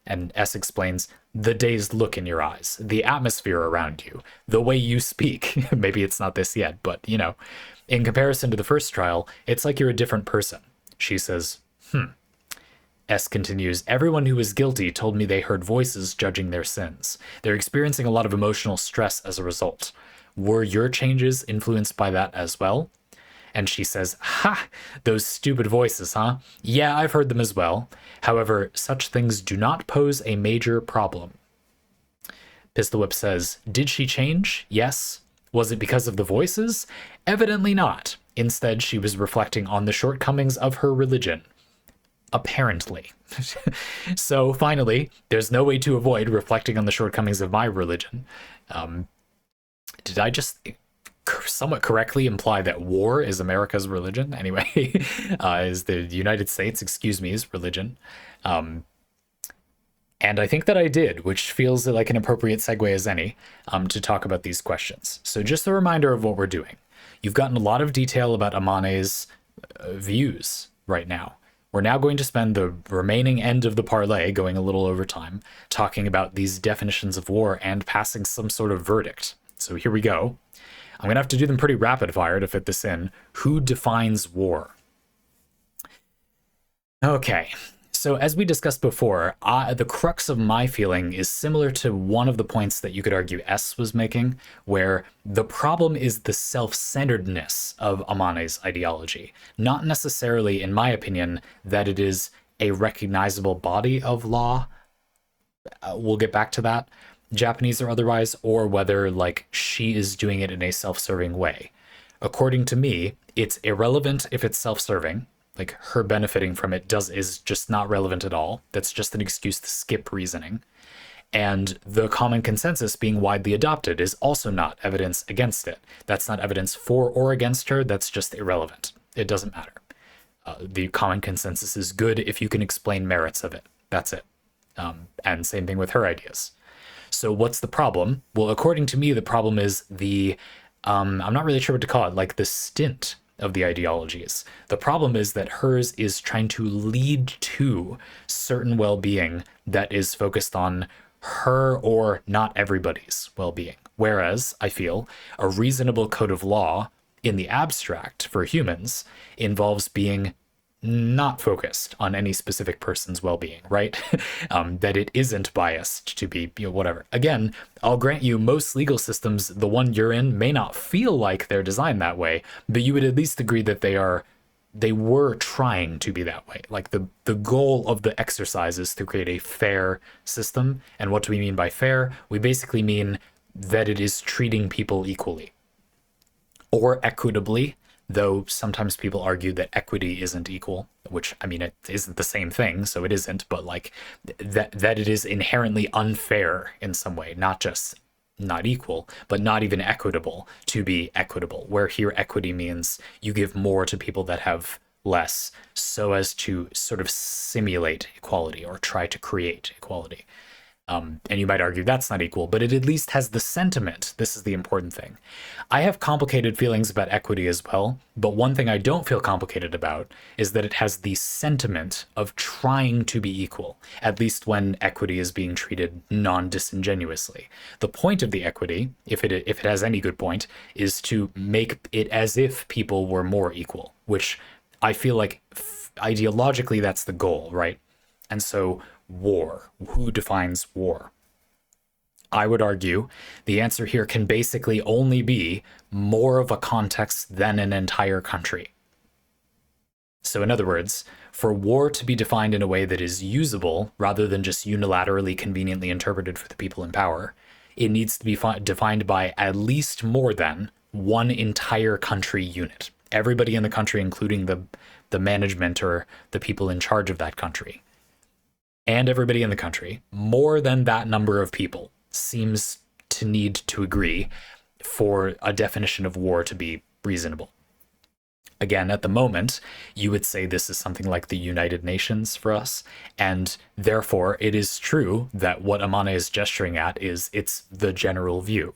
Speaker 1: And S explains, the dazed look in your eyes, the atmosphere around you, the way you speak. Maybe it's not this yet, but, you know, in comparison to the first trial, it's like you're a different person. She says, S continues, everyone who was guilty told me they heard voices judging their sins. They're experiencing a lot of emotional stress as a result. Were your changes influenced by that as well? And she says, ha, those stupid voices, huh? Yeah, I've heard them as well. However, such things do not pose a major problem. PistilWhip says, did she change? Yes. Was it because of the voices? Evidently not. Instead, she was reflecting on the shortcomings of her religion. Apparently. So finally, there's no way to avoid reflecting on the shortcomings of my religion. Did I just somewhat correctly imply that war is America's religion? Anyway, is the United States, religion. And I think that I did, which feels like an appropriate segue as any, to talk about these questions. So just a reminder of what we're doing. You've gotten a lot of detail about Amane's views right now. We're now going to spend the remaining end of the parlay, going a little over time, talking about these definitions of war and passing some sort of verdict. So here we go. I'm going to have to do them pretty rapid fire to fit this in. Who defines war? Okay, so as we discussed before, the crux of my feeling is similar to one of the points that you could argue S was making, where the problem is the self-centeredness of Amane's ideology. Not necessarily, in my opinion, that it is a recognizable body of law. We'll get back to that, Japanese or otherwise, or whether like she is doing it in a self-serving way. According to me, it's irrelevant if it's self-serving, like her benefiting from it is just not relevant at all. That's just an excuse to skip reasoning. And the common consensus being widely adopted is also not evidence against it. That's not evidence for or against her, that's just irrelevant. It doesn't matter. The common consensus is good if you can explain merits of it. That's it. And same thing with her ideas. So what's the problem? Well, according to me, the problem is the, I'm not really sure what to call it, like the stint of the ideologies. The problem is that hers is trying to lead to certain well-being that is focused on her or not everybody's well-being. Whereas, I feel, a reasonable code of law in the abstract for humans involves being not focused on any specific person's well-being, right? That it isn't biased to be, whatever. Again, I'll grant you most legal systems, the one you're in, may not feel like they're designed that way, but you would at least agree that they were trying to be that way. Like the goal of the exercise is to create a fair system. And what do we mean by fair? We basically mean that it is treating people equally or equitably. Though sometimes people argue that equity isn't equal, which, I mean, it isn't the same thing, so it isn't, but like that it is inherently unfair in some way, not just not equal, but not even equitable to be equitable, where here equity means you give more to people that have less so as to sort of simulate equality or try to create equality. And you might argue that's not equal, but it at least has the sentiment. This is the important thing. I have complicated feelings about equity as well, but one thing I don't feel complicated about is that it has the sentiment of trying to be equal, at least when equity is being treated non-disingenuously. The point of the equity, if it has any good point, is to make it as if people were more equal, which I feel like ideologically that's the goal, right? And so war. Who defines war? I would argue the answer here can basically only be more of a context than an entire country. So in other words, for war to be defined in a way that is usable rather than just unilaterally conveniently interpreted for the people in power, it needs to be defined by at least more than one entire country unit. Everybody in the country, including the management or the people in charge of that country. And everybody in the country, more than that number of people seems to need to agree for a definition of war to be reasonable. Again, at the moment, you would say this is something like the United Nations for us, and therefore it is true that what Amane is gesturing at it's the general view.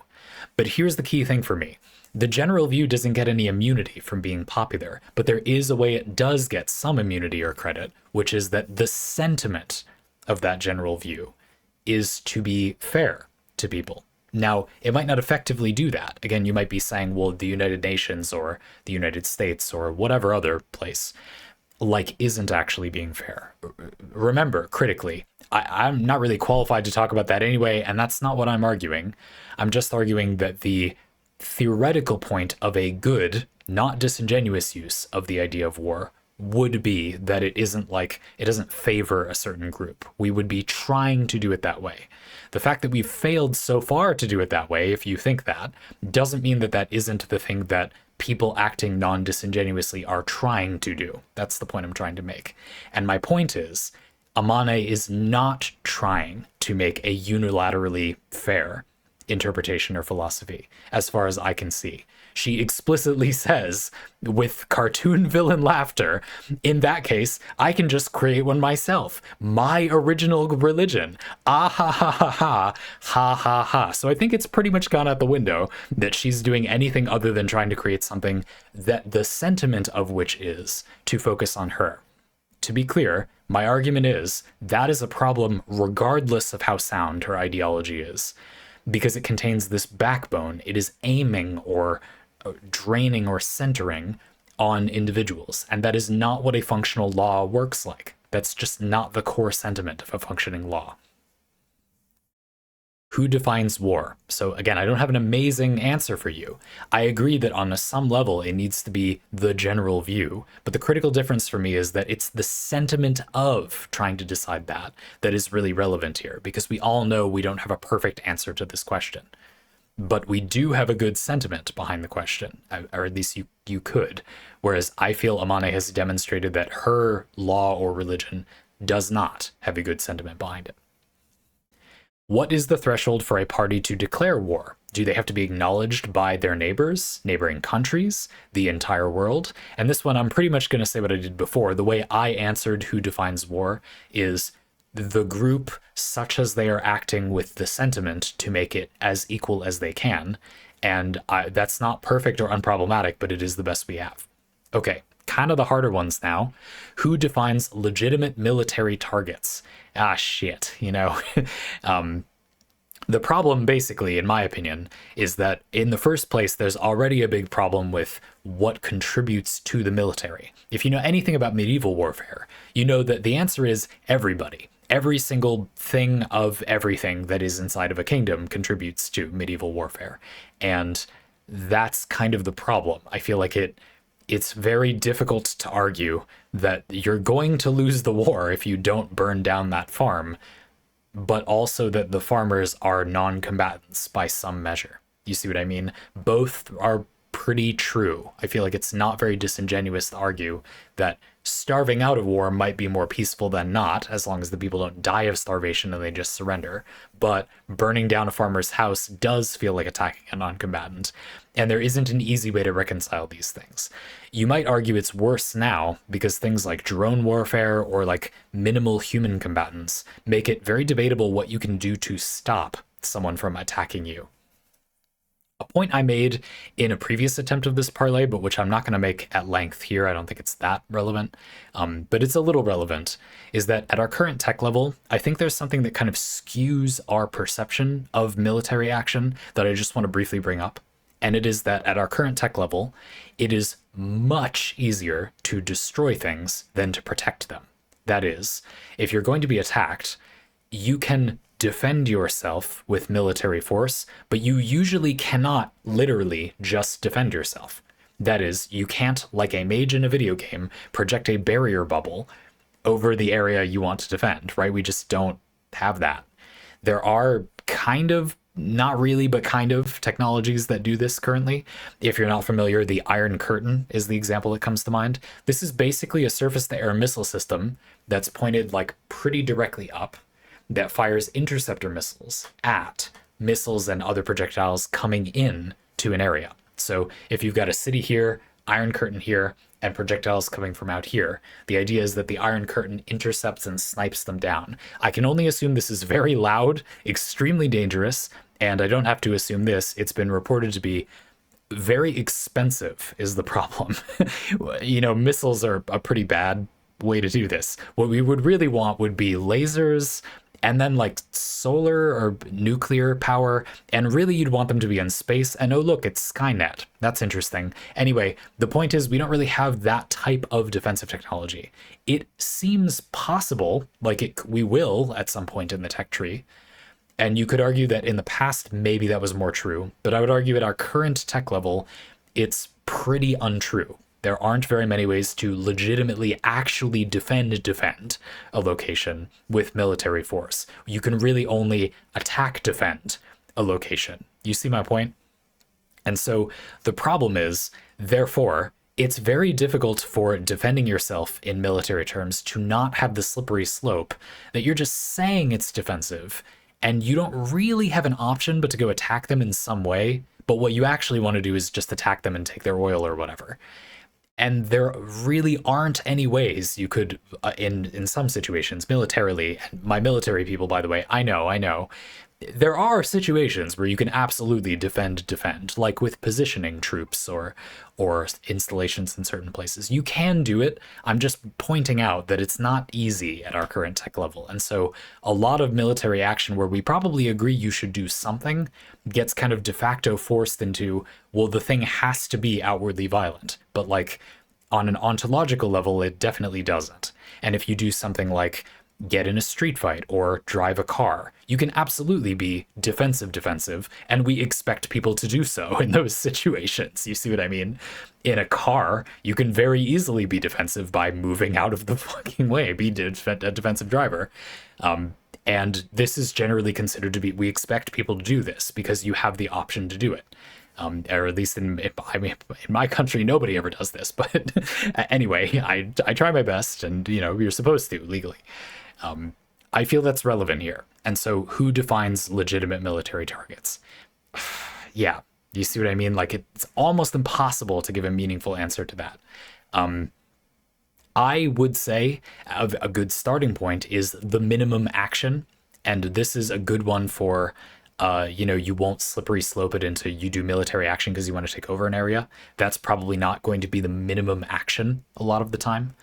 Speaker 1: But here's the key thing for me. The general view doesn't get any immunity from being popular, but there is a way it does get some immunity or credit, which is that the sentiment of that general view is to be fair to people. Now, it might not effectively do that. Again, you might be saying, well, the United Nations or the United States or whatever other place, like, isn't actually being fair. Remember, critically, I'm not really qualified to talk about that anyway, and that's not what I'm arguing. I'm just arguing that the theoretical point of a good, not disingenuous use of the idea of war would be that it doesn't favor a certain group. We would be trying to do it that way. The fact that we've failed so far to do it that way, if you think that, doesn't mean that that isn't the thing that people acting non-disingenuously are trying to do. That's the point I'm trying to make. And my point is, Amane is not trying to make a unilaterally fair interpretation or philosophy, as far as I can see. She explicitly says, with cartoon villain laughter, in that case, I can just create one myself. My original religion. Ah ha ha ha ha, ha ha ha. So I think it's pretty much gone out the window that she's doing anything other than trying to create something that the sentiment of which is to focus on her. To be clear, my argument is that is a problem regardless of how sound her ideology is, because it contains this backbone. It is aiming or draining or centering on individuals, and that is not what a functional law works like. That's just not the core sentiment of a functioning law. Who defines war? So again, I don't have an amazing answer for you. I agree that on some level it needs to be the general view, but the critical difference for me is that it's the sentiment of trying to decide that is really relevant here, because we all know we don't have a perfect answer to this question. But we do have a good sentiment behind the question, or at least you could, whereas I feel Amane has demonstrated that her law or religion does not have a good sentiment behind it. What is the threshold for a party to declare war? Do they have to be acknowledged by their neighbors, neighboring countries, the entire world? And this one, I'm pretty much going to say what I did before. The way I answered who defines war is the group such as they are acting with the sentiment to make it as equal as they can. And that's not perfect or unproblematic, but it is the best we have. Okay, kind of the harder ones now. Who defines legitimate military targets? Ah, shit, you know. The problem, basically, in my opinion, is that in the first place, there's already a big problem with what contributes to the military. If you know anything about medieval warfare, you know that the answer is everybody. Every single thing of everything that is inside of a kingdom contributes to medieval warfare. And that's kind of the problem. I feel like it's very difficult to argue that you're going to lose the war if you don't burn down that farm, but also that the farmers are non-combatants by some measure. You see what I mean? Both are pretty true. I feel like it's not very disingenuous to argue that starving out of war might be more peaceful than not, as long as the people don't die of starvation and they just surrender. But burning down a farmer's house does feel like attacking a non-combatant, and there isn't an easy way to reconcile these things. You might argue it's worse now because things like drone warfare or like minimal human combatants make it very debatable what you can do to stop someone from attacking you. A point I made in a previous attempt of this parlay, but which I'm not going to make at length here, I don't think it's that relevant, but it's a little relevant, is that at our current tech level, I think there's something that kind of skews our perception of military action that I just want to briefly bring up. And it is that at our current tech level, it is much easier to destroy things than to protect them. That is, if you're going to be attacked, you can defend yourself with military force, but you usually cannot literally just defend yourself. That is, you can't, like a mage in a video game, project a barrier bubble over the area you want to defend, right? We just don't have that. There are kind of, not really, but kind of technologies that do this currently. If you're not familiar, the Iron Curtain is the example that comes to mind. This is basically a surface-to-air missile system that's pointed like pretty directly up, that fires interceptor missiles at missiles and other projectiles coming in to an area. So if you've got a city here, Iron Curtain here, and projectiles coming from out here, the idea is that the Iron Curtain intercepts and snipes them down. I can only assume this is very loud, extremely dangerous, and I don't have to assume this. It's been reported to be very expensive is the problem. You know, missiles are a pretty bad way to do this. What we would really want would be lasers and then like solar or nuclear power, and really you'd want them to be in space. And oh look, it's Skynet. That's interesting. Anyway, the point is we don't really have that type of defensive technology. It seems possible, like we will at some point in the tech tree. And you could argue that in the past, maybe that was more true, but I would argue at our current tech level, it's pretty untrue. There aren't very many ways to legitimately actually defend a location with military force. You can really only attack defend a location. You see my point? And so the problem is, therefore, it's very difficult for defending yourself in military terms to not have the slippery slope that you're just saying it's defensive and you don't really have an option but to go attack them in some way. But what you actually want to do is just attack them and take their oil or whatever. And there really aren't any ways you could, in some situations, militarily, and my military people, by the way, I know, there are situations where you can absolutely defend, like with positioning troops or installations in certain places. You can do it. I'm just pointing out that it's not easy at our current tech level. And so a lot of military action where we probably agree you should do something gets kind of de facto forced into, well, the thing has to be outwardly violent. But like on an ontological level, it definitely doesn't. And if you do something like get in a street fight or drive a car, you can absolutely be defensive, and we expect people to do so in those situations. You see what I mean? In a car, you can very easily be defensive by moving out of the fucking way, be a defensive driver. And this is generally considered to be, we expect people to do this because you have the option to do it. Or at least in my country, nobody ever does this. But anyway, I try my best, and you know, you're supposed to legally. I feel that's relevant here. And so who defines legitimate military targets? Yeah, you see what I mean? Like it's almost impossible to give a meaningful answer to that. I would say a good starting point is the minimum action. And this is a good one for, you know, you won't slippery slope it into you do military action because you want to take over an area. That's probably not going to be the minimum action a lot of the time.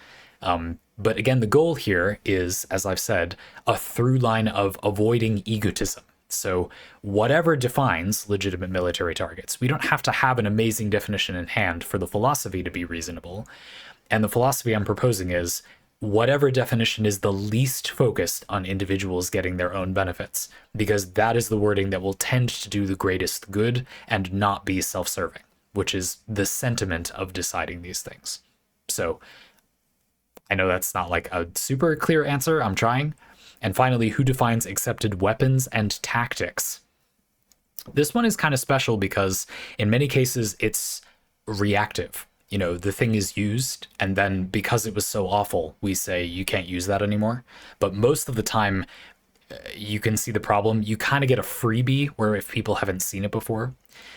Speaker 1: But again, the goal here is, as I've said, a through line of avoiding egotism. So whatever defines legitimate military targets, we don't have to have an amazing definition in hand for the philosophy to be reasonable. And the philosophy I'm proposing is whatever definition is the least focused on individuals getting their own benefits, because that is the wording that will tend to do the greatest good and not be self-serving, which is the sentiment of deciding these things. So I know that's not like a super clear answer. I'm trying. And finally, who defines accepted weapons and tactics? This one is kind of special because in many cases it's reactive. You know, the thing is used, and then because it was so awful, we say you can't use that anymore. But most of the time, you can see the problem. You kind of get a freebie where if people haven't seen it before.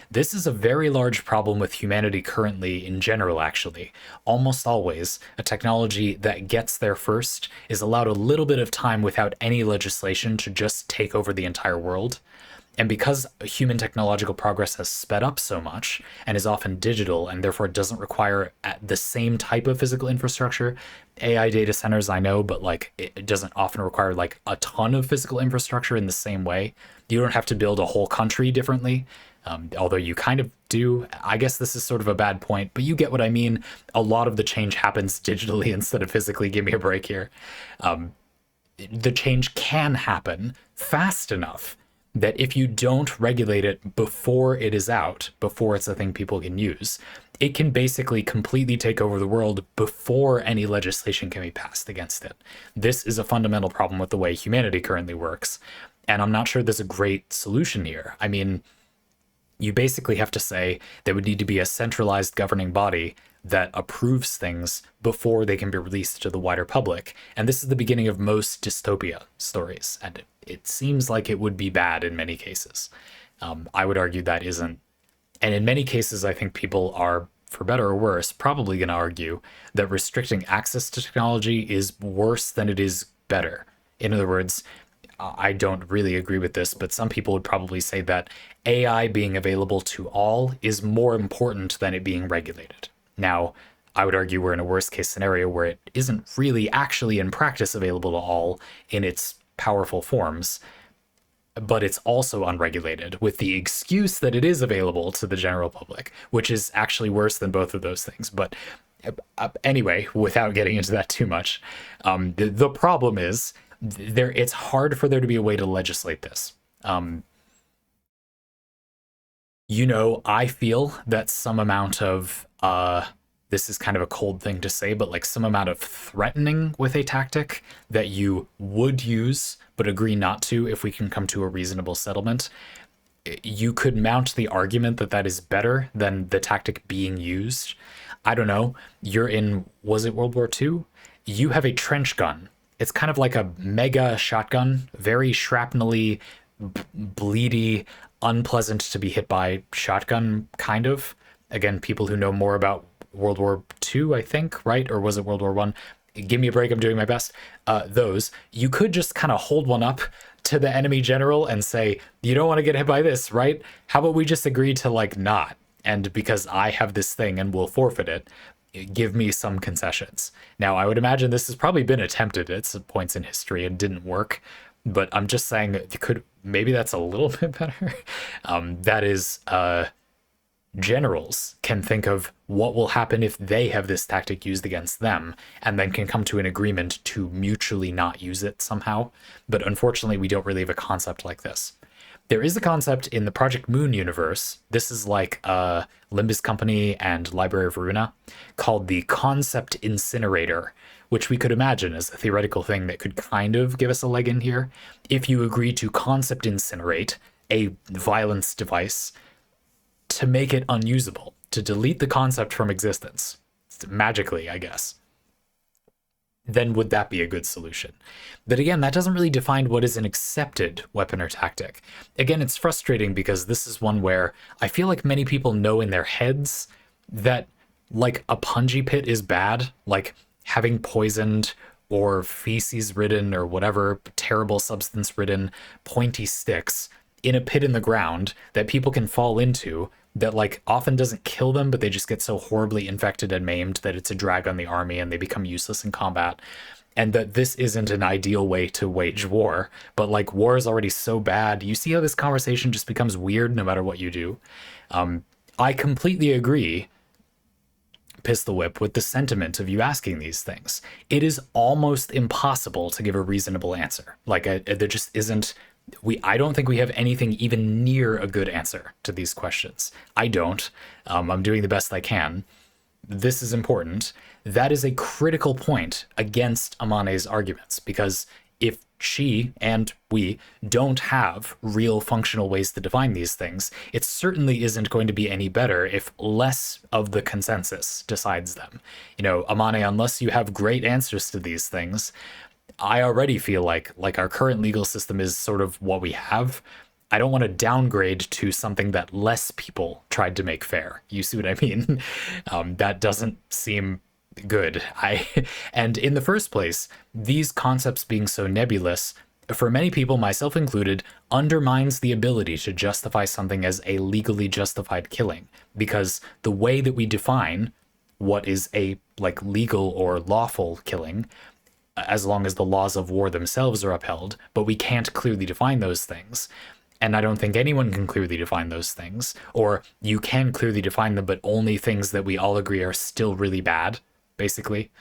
Speaker 1: This is a very large problem with humanity currently in general, actually. Almost always, a technology that gets there first is allowed a little bit of time without any legislation to just take over the entire world. And because human technological progress has sped up so much and is often digital and therefore doesn't require the same type of physical infrastructure, AI data centers, I know, but like it doesn't often require like a ton of physical infrastructure in the same way. You don't have to build a whole country differently, although you kind of do. I guess this is sort of a bad point, but you get what I mean. A lot of the change happens digitally instead of physically. Give me a break here. The change can happen fast enough that if you don't regulate it before it is out, before it's a thing people can use, it can basically completely take over the world before any legislation can be passed against it. This is a fundamental problem with the way humanity currently works, and I'm not sure there's a great solution here. I mean, you basically have to say there would need to be a centralized governing body that approves things before they can be released to the wider public. And this is the beginning of most dystopia stories. And it seems like it would be bad in many cases. I would argue that isn't And in many cases, I think people are, for better or worse, probably going to argue that restricting access to technology is worse than it is better. In other words, I don't really agree with this, but some people would probably say that AI being available to all is more important than it being regulated. Now, I would argue we're in a worst case scenario where it isn't really actually in practice available to all in its powerful forms, but it's also unregulated with the excuse that it is available to the general public, which is actually worse than both of those things. But anyway, without getting into that too much, the problem is it's hard for there to be a way to legislate this. I feel that some amount of this is kind of a cold thing to say, but like some amount of threatening with a tactic that you would use but agree not to if we can come to a reasonable settlement, you could mount the argument that that is better than the tactic being used. I don't know. You're in, was it World War II? You have a trench gun. It's kind of like a mega shotgun, very shrapnel-y, bleedy, unpleasant to be hit by shotgun, kind of. Again, people who know more about World War II, I think, right? Or was it World War One? Give me a break, I'm doing my best. Those, you could just kind of hold one up to the enemy general and say, you don't want to get hit by this, right? How about we just agree to like not? And because I have this thing and will forfeit it, give me some concessions. Now, I would imagine this has probably been attempted at some points in history and didn't work, but I'm just saying maybe that's a little bit better. That is, generals can think of what will happen if they have this tactic used against them and then can come to an agreement to mutually not use it somehow. But unfortunately, we don't really have a concept like this. There is a concept in the Project Moon universe. This is like Limbus Company and Library of Runa, called the Concept Incinerator, which we could imagine as a theoretical thing that could kind of give us a leg in here. If you agree to concept incinerate a violence device to make it unusable, to delete the concept from existence, magically, I guess, then would that be a good solution? But again, that doesn't really define what is an accepted weapon or tactic. Again, it's frustrating because this is one where I feel like many people know in their heads that like a punji pit is bad, like having poisoned or feces ridden or whatever terrible substance ridden pointy sticks in a pit in the ground that people can fall into that like often doesn't kill them, but they just get so horribly infected and maimed that it's a drag on the army and they become useless in combat. And that this isn't an ideal way to wage war, but like war is already so bad. You see how this conversation just becomes weird no matter what you do. I completely agree, PistilWhip, with the sentiment of you asking these things. It is almost impossible to give a reasonable answer. Like there just isn't. I don't think we have anything even near a good answer to these questions. I don't. I'm doing the best I can. This is important. That is a critical point against Amane's arguments, because if she and we don't have real functional ways to define these things, it certainly isn't going to be any better if less of the consensus decides them. Amane, unless you have great answers to these things, I already feel like our current legal system is sort of what we have. I don't want to downgrade to something that less people tried to make fair. You see what I mean? That doesn't seem good. And in the first place, these concepts being so nebulous, for many people, myself included, undermines the ability to justify something as a legally justified killing, because the way that we define what is a like legal or lawful killing, as long as the laws of war themselves are upheld, but we can't clearly define those things. And I don't think anyone can clearly define those things, or you can clearly define them, but only things that we all agree are still really bad, basically.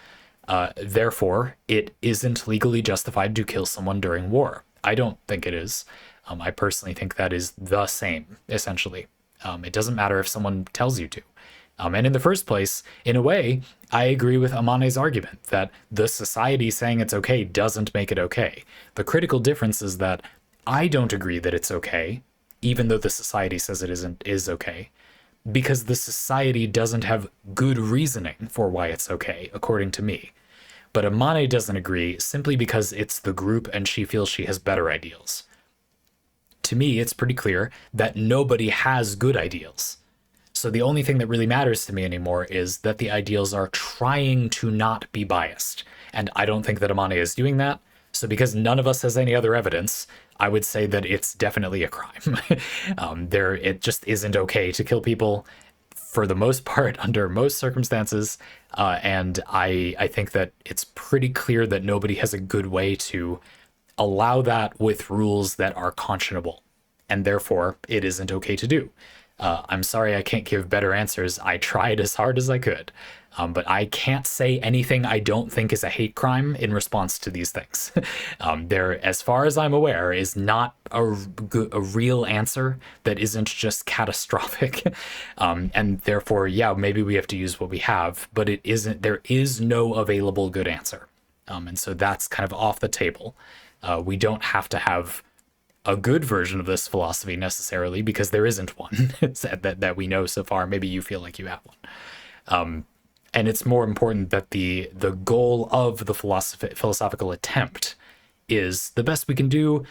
Speaker 1: Therefore, it isn't legally justified to kill someone during war. I don't think it is. I personally think that is the same, essentially. It doesn't matter if someone tells you to. And in the first place, in a way, I agree with Amane's argument that the society saying it's okay doesn't make it okay. The critical difference is that I don't agree that it's okay, even though the society says it is okay, because the society doesn't have good reasoning for why it's okay, according to me. But Amane doesn't agree simply because it's the group and she feels she has better ideals. To me, it's pretty clear that nobody has good ideals. So the only thing that really matters to me anymore is that the ideals are trying to not be biased. And I don't think that Amane is doing that. So because none of us has any other evidence, I would say that it's definitely a crime. It just isn't okay to kill people for the most part under most circumstances. And I think that it's pretty clear that nobody has a good way to allow that with rules that are conscionable. And therefore, it isn't okay to do. I'm sorry I can't give better answers. I tried as hard as I could. But I can't say anything I don't think is a hate crime in response to these things. There, as far as I'm aware, is not a real answer that isn't just catastrophic. And therefore, yeah, maybe we have to use what we have, but it isn't. There is no available good answer. And so that's kind of off the table. We don't have to have a good version of this philosophy necessarily, because there isn't one that we know so far. Maybe you feel like you have one. And it's more important that the goal of the philosophical attempt is the best we can do,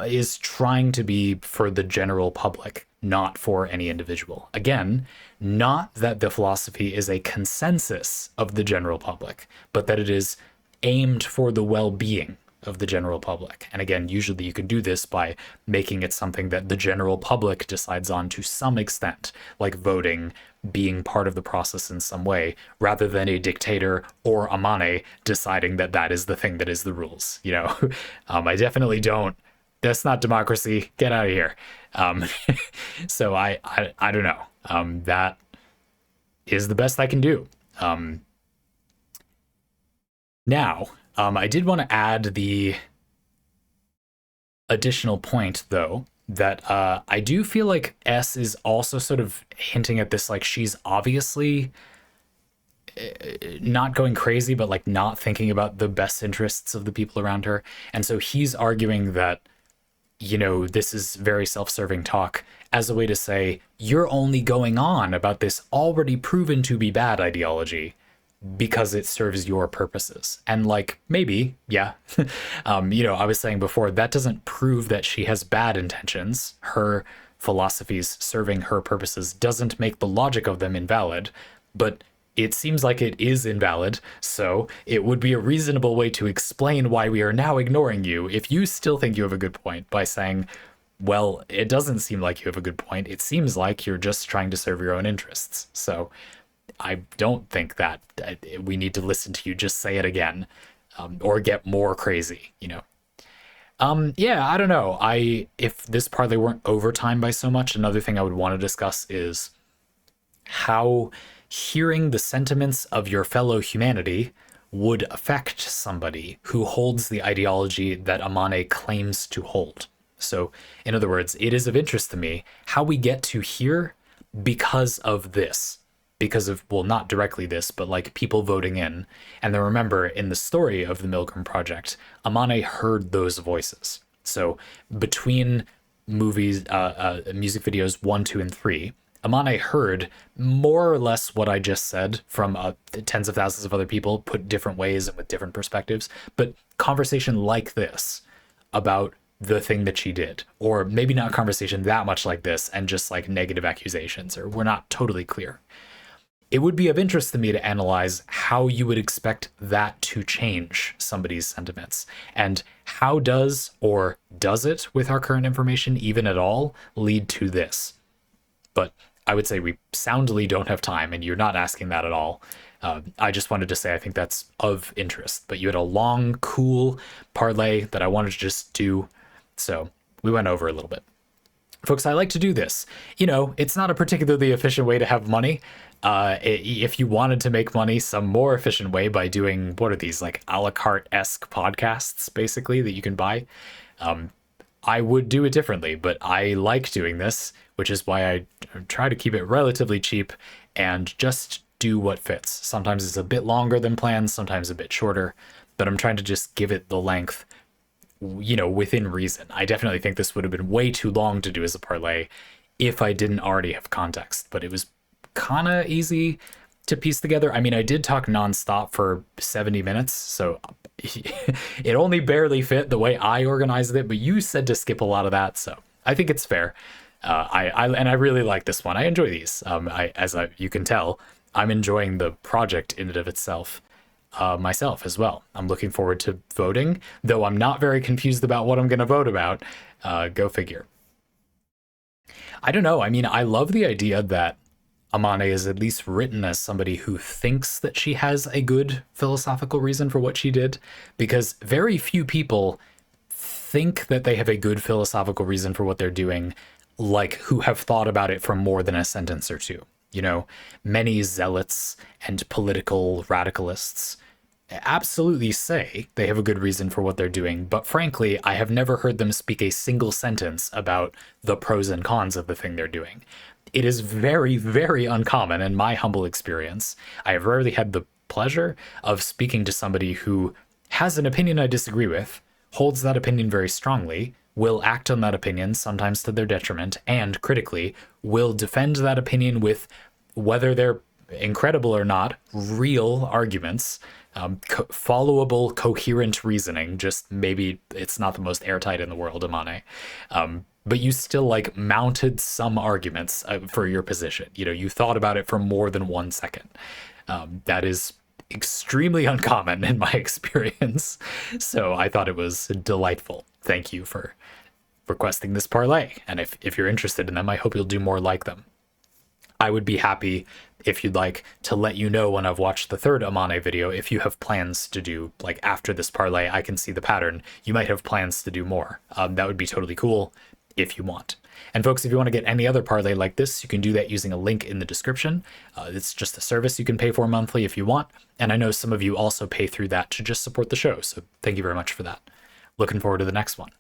Speaker 1: is trying to be for the general public, not for any individual. Again, not that the philosophy is a consensus of the general public, but that it is aimed for the well-being of the general public. And again, usually you can do this by making it something that the general public decides on to some extent, like voting, being part of the process in some way, rather than a dictator or Amane deciding that that is the thing that is the rules. You know, I definitely don't. That's not democracy. Get out of here. So I don't know. That is the best I can do. Now, I did want to add the additional point, though, that I do feel like S is also sort of hinting at this, like she's obviously not going crazy, but like not thinking about the best interests of the people around her. And so he's arguing that, you know, this is very self-serving talk as a way to say, you're only going on about this already proven to be bad ideology because it serves your purposes. And like, maybe, yeah. You know, I was saying before, that doesn't prove that she has bad intentions. Her philosophies serving her purposes doesn't make the logic of them invalid, but it seems like it is invalid. So it would be a reasonable way to explain why we are now ignoring you if you still think you have a good point, by saying, well, it doesn't seem like you have a good point. It seems like you're just trying to serve your own interests. So I don't think that we need to listen to you just say it again, or get more crazy, you know. Yeah, I don't know. If this Parley weren't overtime by so much, another thing I would want to discuss is how hearing the sentiments of your fellow humanity would affect somebody who holds the ideology that Amane claims to hold. So, in other words, it is of interest to me how we get to here because of this. Because of, well, not directly this, but like people voting in. And then remember, in the story of the MILGRAM project, Amane heard those voices. So between movies, music videos 1, 2, and 3, Amane heard more or less what I just said from tens of thousands of other people, put different ways and with different perspectives, but conversation like this about the thing that she did, or maybe not conversation that much like this and just like negative accusations, or we're not totally clear. It would be of interest to me to analyze how you would expect that to change somebody's sentiments, and how does, or does it with our current information even at all, lead to this. But I would say we soundly don't have time, and you're not asking that at all. I just wanted to say I think that's of interest, but you had a long, cool parlay that I wanted to just do, so we went over a little bit. Folks, I like to do this. You know, it's not a particularly efficient way to have money. If you wanted to make money some more efficient way by doing, what are these, like a la carte-esque podcasts, basically, that you can buy, I would do it differently, but I like doing this, which is why I try to keep it relatively cheap and just do what fits. Sometimes it's a bit longer than planned, sometimes a bit shorter, but I'm trying to just give it the length, you know, within reason. I definitely think this would have been way too long to do as a parlay if I didn't already have context, but it was kind of easy to piece together. I mean, I did talk nonstop for 70 minutes, so it only barely fit the way I organized it, but you said to skip a lot of that, so I think it's fair. I really like this one. I enjoy these. You can tell, I'm enjoying the project in and of itself myself as well. I'm looking forward to voting, though I'm not very confused about what I'm going to vote about. Go figure. I don't know. I mean, I love the idea that Amane is at least written as somebody who thinks that she has a good philosophical reason for what she did, because very few people think that they have a good philosophical reason for what they're doing, like who have thought about it for more than a sentence or two. You know, many zealots and political radicalists absolutely say they have a good reason for what they're doing, but frankly, I have never heard them speak a single sentence about the pros and cons of the thing they're doing. It is very, very uncommon in my humble experience. I have rarely had the pleasure of speaking to somebody who has an opinion I disagree with, holds that opinion very strongly, will act on that opinion, sometimes to their detriment, and critically, will defend that opinion with, whether they're incredible or not, real arguments, followable, coherent reasoning. Just maybe it's not the most airtight in the world, Amane. But you still like mounted some arguments for your position. You know, you thought about it for more than 1 second. That is extremely uncommon in my experience. So I thought it was delightful. Thank you for requesting this parlay. And if you're interested in them, I hope you'll do more like them. I would be happy, if you'd like, to let you know when I've watched the third Amane video. If you have plans to do, like, after this parlay, I can see the pattern. You might have plans to do more. That would be totally cool if you want. And folks, if you want to get any other parlay like this, you can do that using a link in the description. It's just a service you can pay for monthly if you want. And I know some of you also pay through that to just support the show. So thank you very much for that. Looking forward to the next one.